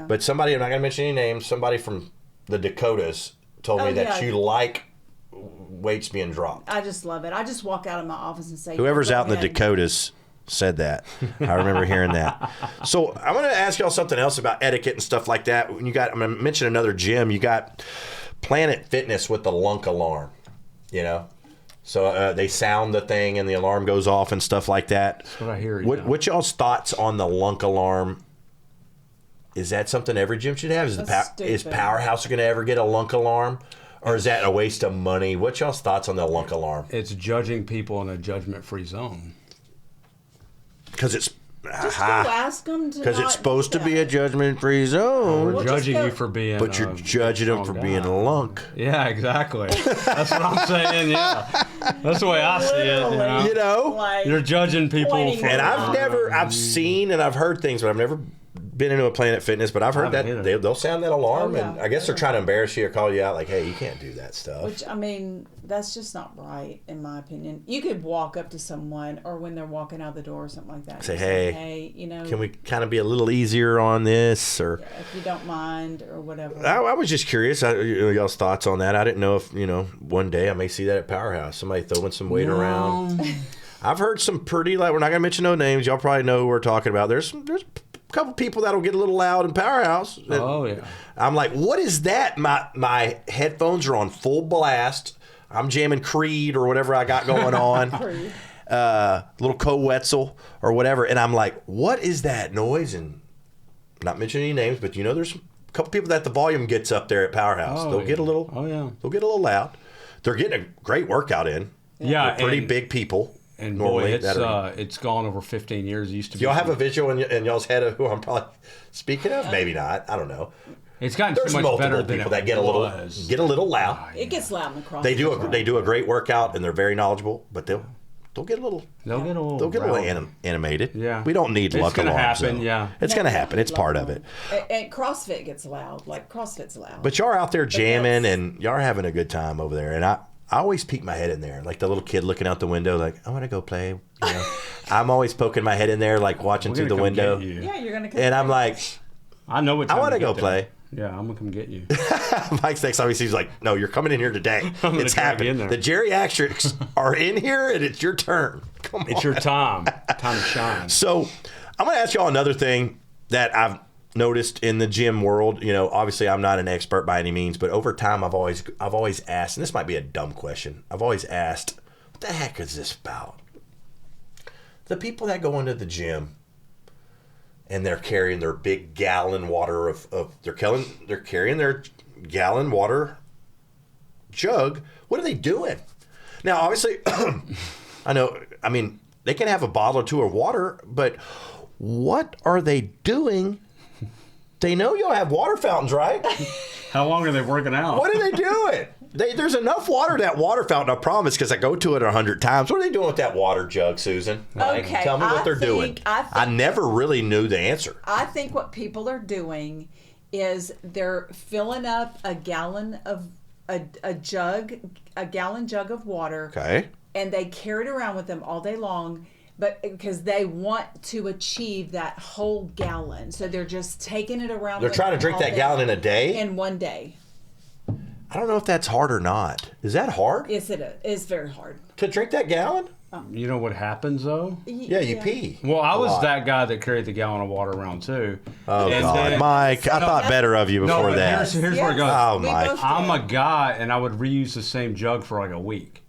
But somebody, I'm not going to mention any names, somebody from the Dakotas told me that you like weights being dropped. I just love it. I just walk out of my office and say, Whoever's "Go out in the ahead." Dakotas said that. I remember hearing that. So I want to ask y'all something else about etiquette and stuff like that. When I'm going to mention another gym. You got Planet Fitness with the lunk alarm, So they sound the thing and the alarm goes off and stuff like that. That's what I hear. What y'all's thoughts on the lunk alarm? Is that something every gym should have? That's Is stupid. Powerhouse going to ever get a lunk alarm? Or is that a waste of money? What's y'all's thoughts on the lunk alarm? It's judging people in a judgment-free zone. Because it's Just go ask them to Because not it's supposed do to be that. a judgment-free zone. We're just judging go- you for being. But you're judging them for being a lunk. Yeah, exactly. That's what I'm saying. Yeah, that's the way I see it. You know? Like, You're judging people pointing for. And I've seen and I've heard things, but I've never been into a Planet Fitness, but I've heard haven't that they'll sound that alarm, Oh, yeah. and I guess they're trying to embarrass you or call you out, like, hey, you can't do that stuff. Which, I mean, that's just not right, in my opinion. You could walk up to someone, or when they're walking out the door or something like that. Say, just hey, you know, Can we kind of be a little easier on this? Or if you don't mind, or whatever. I was just curious, y'all's thoughts on that. I didn't know if, one day I may see that at Powerhouse, somebody throwing some weight around. I've heard some pretty, like, we're not going to mention no names. Y'all probably know who we're talking about. There's a couple people that'll get a little loud in Powerhouse. Oh, yeah. I'm like, what is that? My headphones are on full blast. I'm jamming Creed or whatever I got going on. Little Wetzel or whatever. And I'm like, what is that noise? And not mentioning any names, but there's a couple people that the volume gets up there at Powerhouse. They'll get a little they'll get a little loud. They're getting a great workout in. Yeah, They're pretty big people. And normally boy, it's gone over 15 years. It used to Do y'all have a visual in y'all's head of who I'm probably speaking of? Maybe not. I don't know. It's gotten There's so much multiple better than people it that get was. a little loud. It gets loud in the cross. They do a great workout and they're very knowledgeable, but they'll get a little animated. Yeah. We don't need It's luck gonna alarms. happen, though. yeah. It's gonna happen. It's part of it. And CrossFit gets loud. Like, CrossFit's loud. But y'all are out there jamming that's- and y'all are having a good time over there. And I always peek my head in there, like the little kid looking out the window, like, I want to go play. I'm always poking my head in there, like watching through the window. Yeah, you're going to come. And I'm like, I know what I time want to get go there. play. Yeah, I'm gonna come get you. Mike's next time he sees, like, no, you're coming in here today. I'm gonna It's drag you in happening. there. The geriatrics are in here, and it's your turn. Come on. It's your time. Time to shine. So I'm going to ask y'all another thing that I've noticed in the gym world. Obviously I'm not an expert by any means, but over time I've always asked, and this might be a dumb question. I've always asked, what the heck is this about? The people that go into the gym and they're carrying their big gallon water they're carrying their gallon water jug. What are they doing? Now, obviously, I mean, they can have a bottle or two of water, but what are they doing? They know y'all have water fountains, right? How long are they working out? What are they doing? There's enough water in that water fountain, I promise, because I go to it 100 times. What are they doing with that water jug, Susan? Okay, Tell me what they're doing. I never really knew the answer. I think what people are doing is they're filling up a gallon of a gallon jug of water. Okay. And they carry it around with them all day long, but because they want to achieve that whole gallon, so they're just taking it around. They're with trying to them drink all that day gallon in a day? In one day. I don't know if that's hard or not. Is that hard? Yes, it is. It's very hard. To drink that gallon? You know what happens though? Yeah, you pee. Well, I a was lot. that guy that carried the gallon of water around too. Oh, And God. then- Mike, I thought better of you before but that. Here's where it goes. Oh, We Mike. both I'm did. a guy, and I would reuse the same jug for like a week,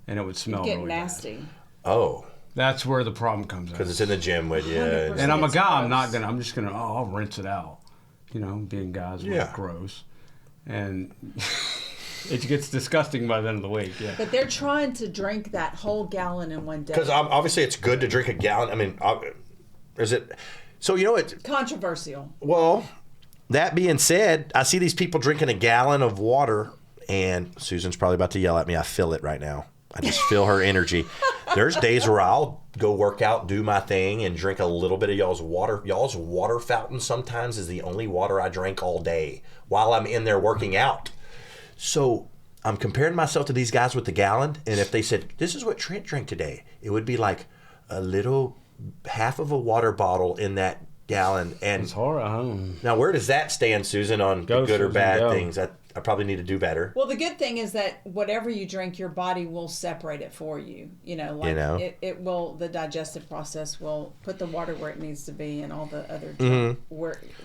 and it would smell Get really nasty. Oh, bad. That's where the problem comes in. because it's in the gym with you. 100%. And I'm a It's guy. gross. I'm just gonna. I'll rinse it out. Being guys, Yeah. gross, and it gets disgusting by the end of the week. Yeah. But they're trying to drink that whole gallon in one day. Because obviously it's good to drink a gallon. I mean, is it? So, it's, Controversial. well, that being said, I see these people drinking a gallon of water, and Susan's probably about to yell at me. I feel it right now. I just feel her energy. There's days where I'll go work out, do my thing, and drink a little bit of y'all's water. Y'all's water fountain sometimes is the only water I drink all day while I'm in there working out. So I'm comparing myself to these guys with the gallon, and if they said, this is what Trent drank today, it would be like a little half of a water bottle in that gallon. And It's hard. now, where does that stand, Susan, on Go, the good or Susan, bad go. things? I probably need to do better. Well, the good thing is that whatever you drink, your body will separate it for you. It will. The digestive process will put the water where it needs to be, and all the other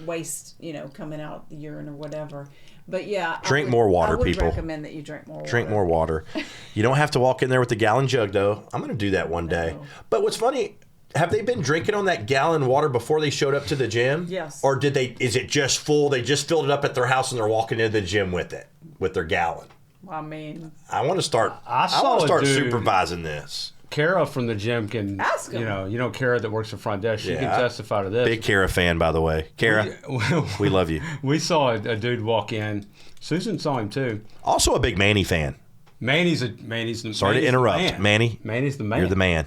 waste, coming out the urine or whatever. But yeah, Drink more water, I would people. recommend that you drink more water. Drink more water. You don't have to walk in there with the gallon jug, though. I'm going to do that one day. But what's funny, have they been drinking on that gallon water before they showed up to the gym? Yes. Or is it just full? They just filled it up at their house and they're walking into the gym with it, with their gallon. I mean, I want to start. I saw want to a start dude- supervising this. Kara from the gym can, Ask him. Kara that works the front desk, she Yeah. can testify to this. Big Kara fan, by the way. Kara, we love you. We saw a dude walk in. Susan saw him too. Also a big Manny fan. Manny's the Sorry to interrupt. Manny, Manny's the man. you're the man.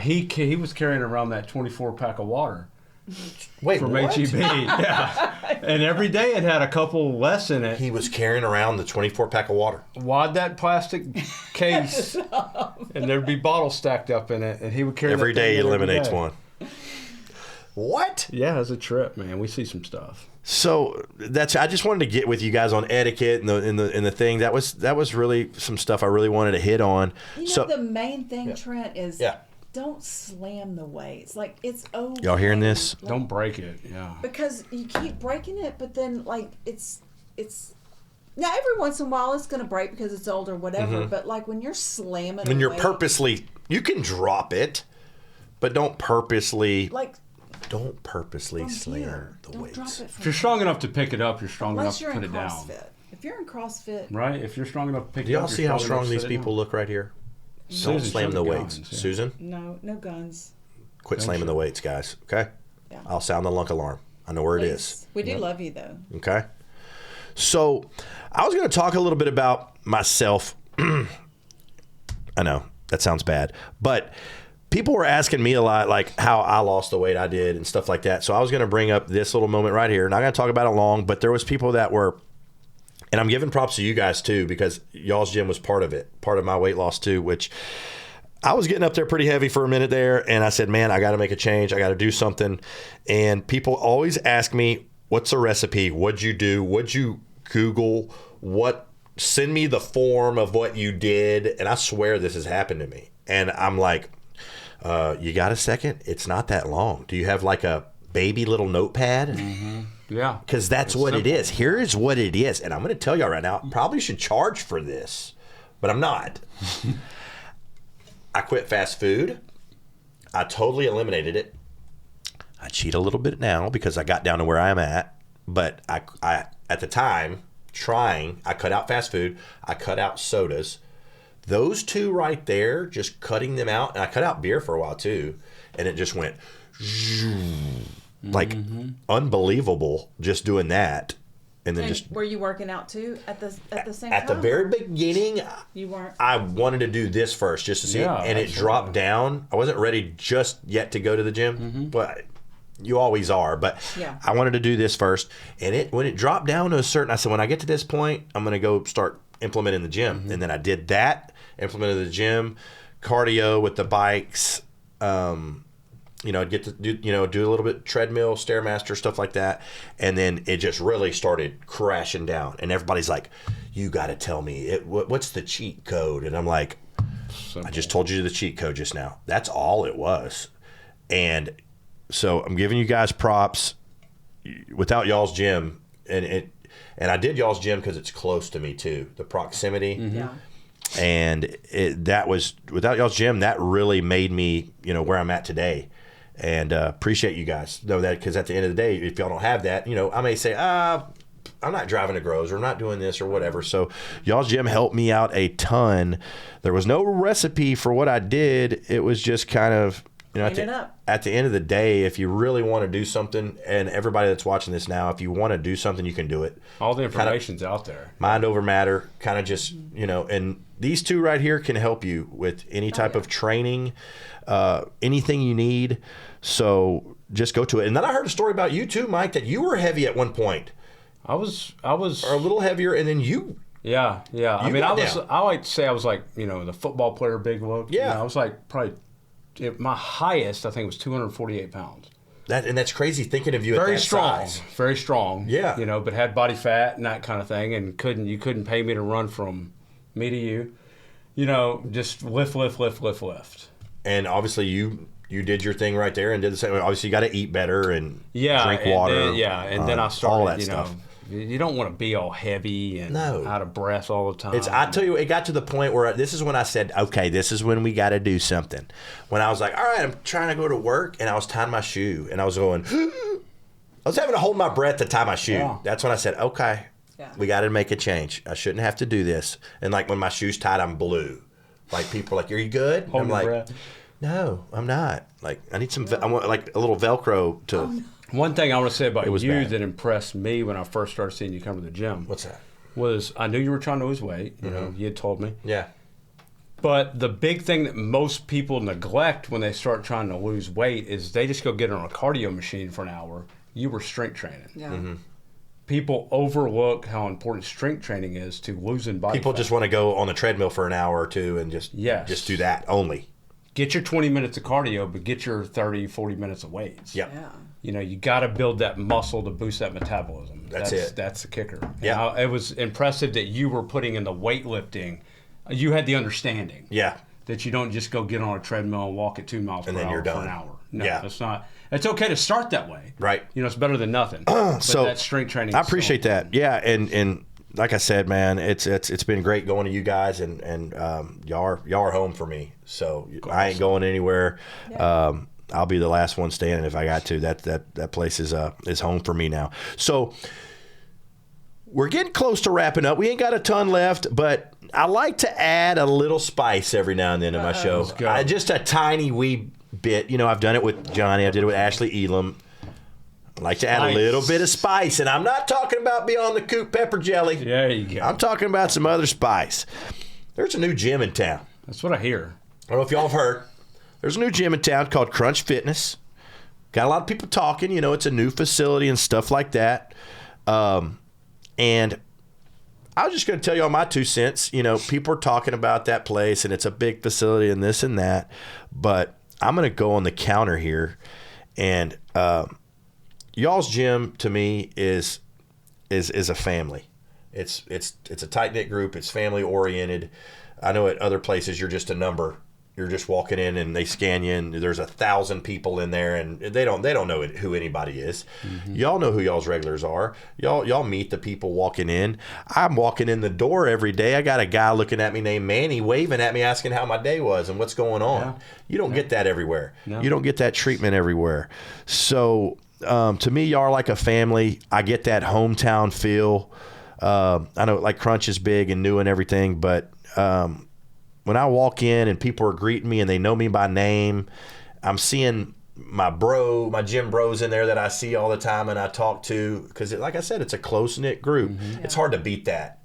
He was carrying around that 24 pack of water Wait, from what? HEB. Yeah. And every day it had a couple less in it. He was carrying around the 24 pack of water. Wad that plastic case, and there'd be bottles stacked up in it, and he would carry Every that day he thing in every eliminates day. one. What? Yeah, it's a trip, man. We see some stuff. So I just wanted to get with you guys on etiquette and the thing that was really some stuff I really wanted to hit on. The main thing, Trent, is don't slam the weights. Like, it's okay. Y'all hearing this? Like, Don't break it. Yeah. because you keep breaking it, but then like it's now every once in a while it's gonna break because it's old or whatever. But like when you're slamming, When you're weight, purposely, you can drop it, but don't purposely from slam here, the don't weights. drop it If from you're strong enough to pick it up, you're strong unless enough you're to in put it down. CrossFit. If you're in CrossFit, Right? If you're strong enough to pick Do it up, y'all you're see how enough strong to these sit it people down. look right here? Don't Susan slam showed the the weights. guns, yeah. Susan, no guns. quit slamming the weights, guys. Okay? Yeah. I'll sound the lunk alarm. I know where it is. Please. We do love you though. Okay. So I was going to talk a little bit about myself. I know that sounds bad, but people were asking me a lot, like how I lost the weight I did and stuff like that. So I was going to bring up this little moment right here. Not going to talk about it long, but there was people that were, and I'm giving props to you guys too, because y'all's gym was part of it, part of my weight loss too, which I was getting up there pretty heavy for a minute there. And I said, man, I got to make a change. I got to do something. And people always ask me, what's the recipe? What'd you do? What'd you Google? Send me the form of what you did. And I swear this has happened to me. And I'm like, you got a second? It's not that long. Do you have like a baby little notepad? Yeah. Because that's what simple. it is. Here is what it is. And I'm going to tell y'all right now, I probably should charge for this, but I'm not. I quit fast food. I totally eliminated it. I cheat a little bit now because I got down to where I'm at. But I at the time, I cut out fast food. I cut out sodas. Those two right there, just cutting them out. And I cut out beer for a while too. And it just went like unbelievable just doing that. And then And were you working out too at the same time? at the very beginning, You weren't. I wanted to do this first just to see Yeah, it. And it absolutely. dropped down. I wasn't ready just yet to go to the gym, but you always are. But Yeah. I wanted to do this first. And when it dropped down to a certain, I said, when I get to this point, I'm going to go start implementing the gym. And then I did that, implemented the gym, cardio with the bikes. I'd get to do a little bit treadmill, Stairmaster, stuff like that. And then it just really started crashing down. And everybody's like, you got to tell me, what's the cheat code? And I'm like, I just told you the cheat code just now. That's all it was. And so I'm giving you guys props. Without y'all's gym, and I did y'all's gym because it's close to me too, the proximity. Yeah. And that was, without y'all's gym, that really made me, where I'm at today. And appreciate you guys know that, because at the end of the day, if y'all don't have that, I may say, I'm not driving to Groves, or I'm not doing this or whatever. So y'all's gym helped me out a ton. There was no recipe for what I did. It was just kind of, at the end of the day, if you really want to do something, and everybody that's watching this now, if you want to do something, you can do it. All the information's out there. Mind over matter, kind of just, and these two right here can help you with any type of training, anything you need. So just go to it. And then I heard a story about you too, Mike, that you were heavy at one point. I was Or a little heavier, and then you. Yeah. I mean, got down. I like to say I was like, the football player, big look. Yeah. I was like probably, my highest, I think, was 248 pounds. That's crazy thinking of you at Very that strong. size. Very strong. Yeah. But had body fat and that kind of thing, and you couldn't pay me to run from me to you. Just lift. And obviously you did your thing right there and did the same. Obviously you got to eat better and drink water. And then I started, all that stuff. You don't want to be all heavy and No. out of breath all the time. I tell you, it got to the point where this is when I said, okay, this is when we got to do something. When I was like, all right, I'm trying to go to work, and I was tying my shoe, and I was going, I was having to hold my breath to tie my shoe. Yeah. That's when I said, okay, we got to make a change. I shouldn't have to do this. And like when my shoe's tied, I'm blue. Like people are like, "Are you good?" Hold I'm your like, breath. "No, I'm not." Like I need some. I want like a little Velcro to. One thing I want to say about was you bad. that impressed me when I first started seeing you come to the gym What's that? was I knew you were trying to lose weight. You know, you had told me. Yeah. But the big thing that most people neglect when they start trying to lose weight is they just go get on a cardio machine for an hour. You were strength training. Yeah. People overlook how important strength training is to losing body People fat. just want to go on the treadmill for an hour or two and just do that only. Get your 20 minutes of cardio, but get your 30, 40 minutes of weights. Yep. Yeah. You know, you got to build that muscle to boost that metabolism. That's it. That's the kicker. Yeah. And it was impressive that you were putting in the weightlifting. You had the understanding. Yeah. That you don't just go get on a treadmill and walk at 2 miles per then hour you're for done. an hour. No, Yeah. that's not. It's okay to start that way. Right. You know, it's better than nothing. But So that strength training. I is so appreciate that. Yeah, and like I said, man, it's been great going to you guys, and y'all are home for me. So I ain't going anywhere. Yeah. I'll be the last one standing if I got to. That place is home for me now. So we're getting close to wrapping up. We ain't got a ton left, but I like to add a little spice every now and then to my show. Let's go. Just a tiny wee bit. You know, I've done it with Johnny. I did it with Ashley Elam. I like to add a little bit of spice, and I'm not talking about Beyond the Coop pepper jelly. There you go. I'm talking about some other spice. There's a new gym in town. That's what I hear. I don't know if y'all have heard. There's a new gym in town called Crunch Fitness. Got a lot of people talking. You know, it's a new facility and stuff like that. And I was just going to tell you all my 2 cents. You know, people are talking about that place, and it's a big facility and this and that. But I'm going to go on the counter here, and y'all's gym to me is a family. It's a tight knit group. It's family oriented. I know at other places you're just a number. You're just walking in and they scan you, and there's 1,000 people in there, and they don't know who anybody is. Y'all know who y'all's regulars are. Y'all meet the people walking in. I'm walking in the door every day. I got a guy looking at me named Manny, waving at me, asking how my day was and what's going on. Yeah. You don't get that everywhere. No. You don't get that treatment everywhere. So to me, y'all are like a family. I get that hometown feel. I know like Crunch is big and new and everything, but when I walk in and people are greeting me and they know me by name, I'm seeing my gym bros in there that I see all the time and I talk to, because like I said, it's a close-knit group. It's hard to beat that.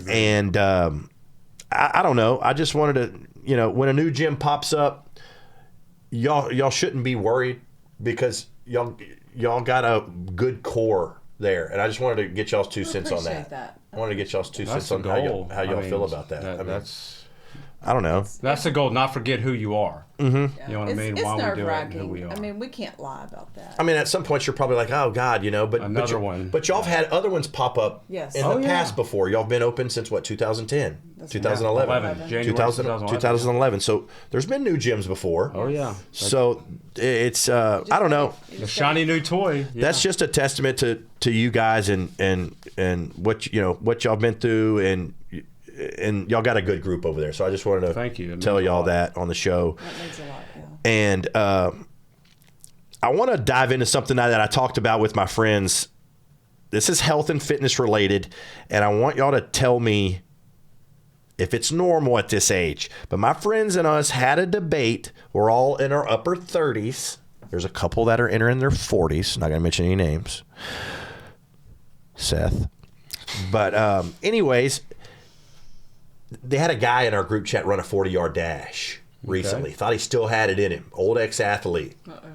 And I don't know. I just wanted to, you know, when a new gym pops up, y'all shouldn't be worried, because y'all got a good core there. And I just wanted to get y'all's 2 cents on that. I wanted to get y'all's 2 cents on how y'all feel about that. I don't know. That's the goal. Not forget who you are. Mm-hmm. You know what I mean? It's Why we do it and nerve-wracking. who we are. I mean, we can't lie about that. I mean, at some point you're probably like, oh God, you know, but one. But y'all have had other ones pop up Yes. in the past before. Y'all have been open since what, 2010, That's 2011, January 2011. So there's been new gyms before. Oh yeah. So it's I don't know. The shiny new toy. Yeah. That's just a testament to you guys and what what y'all been through, and y'all got a good group over there. So I just wanted to Thank you. tell y'all that on the show. That means a lot, yeah. And I want to dive into something that I talked about with my friends. This is health and fitness related, and I want y'all to tell me if it's normal at this age. But my friends and us had a debate. We're all in our upper 30s. There's a couple that are entering their 40s. Not going to mention any names. Seth. But anyways, they had a guy in our group chat run a 40-yard dash recently. Okay. Thought he still had it in him. Old ex-athlete. Uh-oh.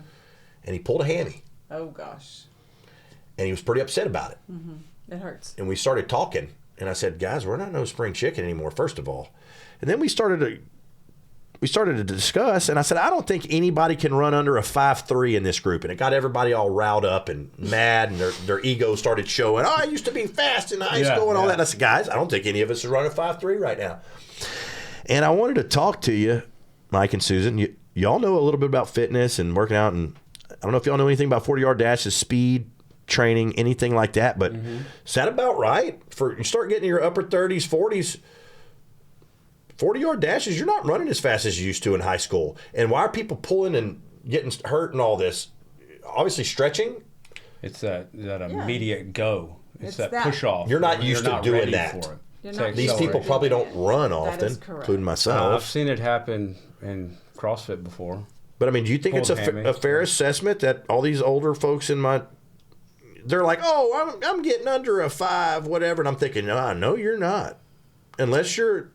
And he pulled a hammy. Oh, gosh. And he was pretty upset about it. Mm-hmm. It hurts. And we started talking. And I said, guys, we're not no spring chicken anymore, first of all. And then we started to discuss, and I said, I don't think anybody can run under a 5'3" in this group. And it got everybody all riled up and mad, and their ego started showing. Oh, I used to be fast in high school and all that. And I said, guys, I don't think any of us are running 5'3" right now. And I wanted to talk to you, Mike and Susan. Y'all know a little bit about fitness and working out, and I don't know if y'all know anything about 40-yard dashes, speed training, anything like that, but is that about right? For you start getting your upper 30s, 40s, 40-yard dashes, you're not running as fast as you used to in high school. And why are people pulling and getting hurt and all this? Obviously, stretching. It's that immediate go. It's that push off. You're not used to doing that. Yeah. You're to not These accelerate. people probably don't run That is often, correct. including I've myself. seen it happen in CrossFit before. But I mean, do you think it's Pulled a hammies. fair assessment that all these older folks they're like, oh, I'm getting under a 5, whatever, and I'm thinking, no, you're not, unless you're,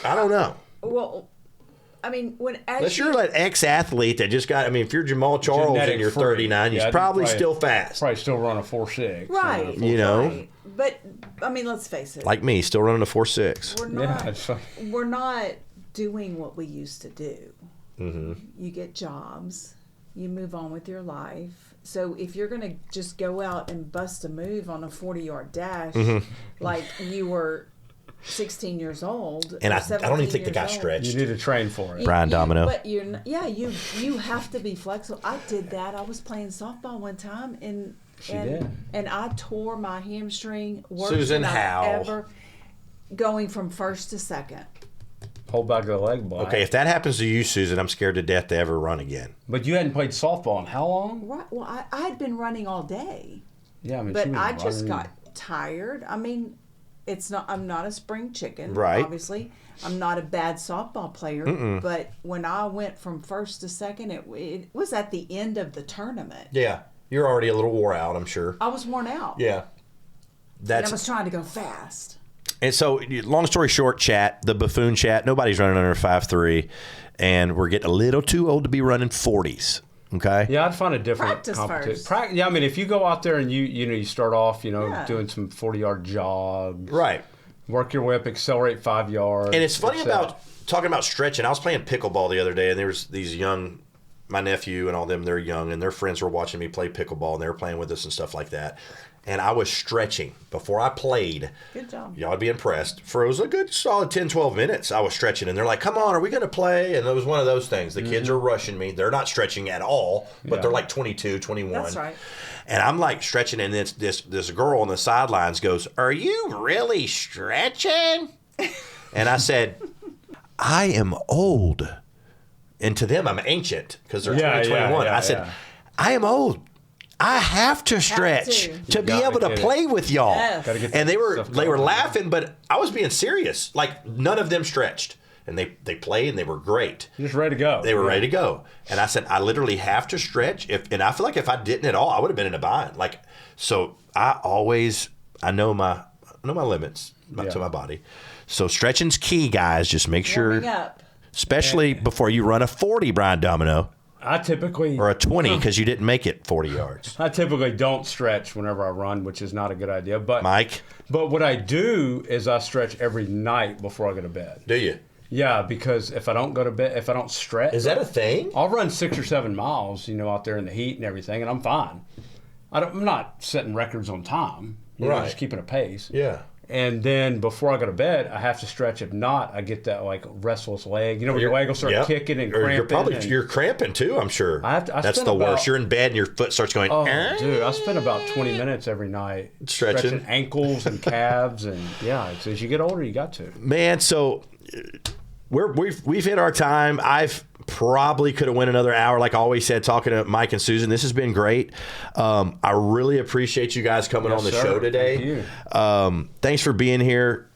I don't know. Well, I mean, Unless you're an ex-athlete that just got, I mean, if you're Jamal Charles and Genetic you're free. 39, Yeah, he's I'd probably still fast. Probably still run a 4.6. right, You know? right. But I mean, let's face it. Like me, still running a 4.6. we're Yeah, not. it's like, We're not doing what we used to do. Mm-hmm. You get jobs. You move on with your life. So if you're going to just go out and bust a move on a 40-yard dash like you were 16 years old, And or I don't even think the 17 guy years old, stretched. you need to train for it. Brian Domino. But you have to be flexible. I did that. I was playing softball one time and I tore my hamstring worse Susan, than how? I've ever, going from first to second. Hold back of the leg block. Okay, if that happens to you, Susan, I'm scared to death to ever run again. But you hadn't played softball in how long? Right. Well, I had been running all day, Yeah, I mean, but she was I just running. got tired. I mean, I'm not a spring chicken, Right. obviously. I'm not a bad softball player, but when I went from first to second, it was at the end of the tournament. Yeah, you're already a little wore out, I'm sure. I was worn out. Yeah. And I That's was trying to go fast. And so, long story short, the buffoon chat, nobody's running under 5'3", and we're getting a little too old to be running 40s. Okay. Yeah, I'd find a different Practice competition. first. Yeah, I mean, if you go out there and you start off, Yeah. doing some 40-yard jogs, Right. work your way up, accelerate 5 yards. And it's funny that's about talking about stretching. I was playing pickleball the other day, and there was these young, my nephew and all them, they're young, and their friends were watching me play pickleball, and they were playing with us and stuff like that. And I was stretching before I played. Good job. Y'all would be impressed. For it was a good solid 10, 12 minutes, I was stretching. And they're like, come on, are we going to play? And it was one of those things. The kids are rushing me. They're not stretching at all, but Yeah. they're like 22, 21. That's right. And I'm like stretching, and this girl on the sidelines goes, are you really stretching? And I said, I am old. And to them, I'm ancient because they're 20, 21. I said, I am old. I have to stretch to be able to play with y'all. Yes. Gotta get And they were stuff going. laughing, but I was being serious. Like, none of them stretched. And they played, and they were great. Just ready to go. They were ready to go. And I said, I literally have to stretch. And I feel like if I didn't at all, I would have been in a bind. Like, so I know my limits to my body. So stretching's key, guys. Just make sure, Warming up. especially before you run a 40, Brian Domino, I typically or a 20 because you didn't make it 40 yards. I typically don't stretch whenever I run, which is not a good idea. But Mike, but what I do is I stretch every night before I go to bed. do you? Yeah, because if I don't go to bed, if I don't stretch, Is that a thing? I'll run 6 or 7 miles, out there in the heat and everything, and I'm fine. I'm not setting records on time. Right. Just keeping a pace. Yeah. And then before I go to bed, I have to stretch. If not, I get that like restless leg. Where your leg will start Yep. kicking and Or cramping. you're cramping too, I'm sure. I That's spend the about- worst. You're in bed and your foot starts going, Oh, dude, I spend about 20 minutes every night Stretching. ankles and calves, and it's, as you get older, you got to. Man, so we've hit our time. I've probably could have went another hour, like I always said, talking to Mike and Susan. This has been great. I really appreciate you guys coming on the Yes, sir. show today. Thank you. Thanks for being here.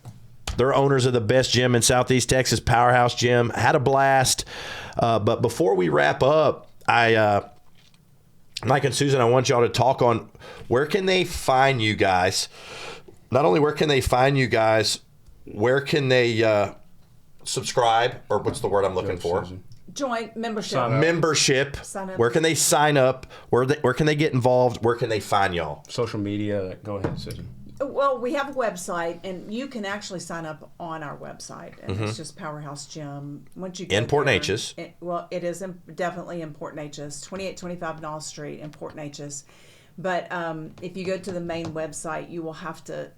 They're owners of the best gym in Southeast Texas, Powerhouse Gym. Had a blast. But before we wrap up, Mike and Susan, I want y'all to talk on where can they find you guys. Not only where can they find you guys, where can they subscribe, or what's the word I'm looking for? Susan. Join membership. Sign up. Membership. Sign up. Where can they sign up? Where can they get involved? Where can they find y'all? Social media. Go ahead, Susan. Well, we have a website, and you can actually sign up on our website, and it's just Powerhouse Gym. Once you get In Port there, Neches. it is definitely in Port Neches, 2825 Knoll Street in Port Neches. But if you go to the main website, you will have to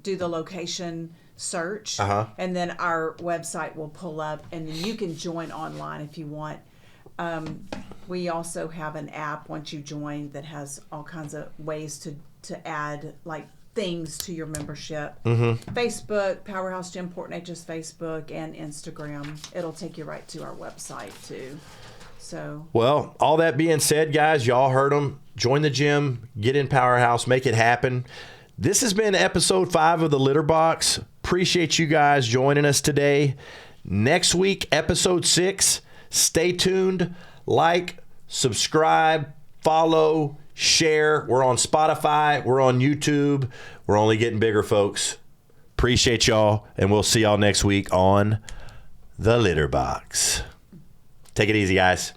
do the location search, and then our website will pull up, and then you can join online if you want. We also have an app once you join that has all kinds of ways to add like things to your membership. Facebook, Powerhouse Gym Port Neches Facebook and Instagram. It'll take you right to our website too. So Well, all that being said, guys, y'all heard them. Join the gym, get in Powerhouse, make it happen. This has been episode 5 of the Litterbox. appreciate you guys joining us today. Next week, episode 6. Stay tuned. Like, subscribe, follow, share. We're on Spotify. We're on YouTube. We're only getting bigger, folks. Appreciate y'all, and we'll see y'all next week on The Litterbox. Take it easy, guys.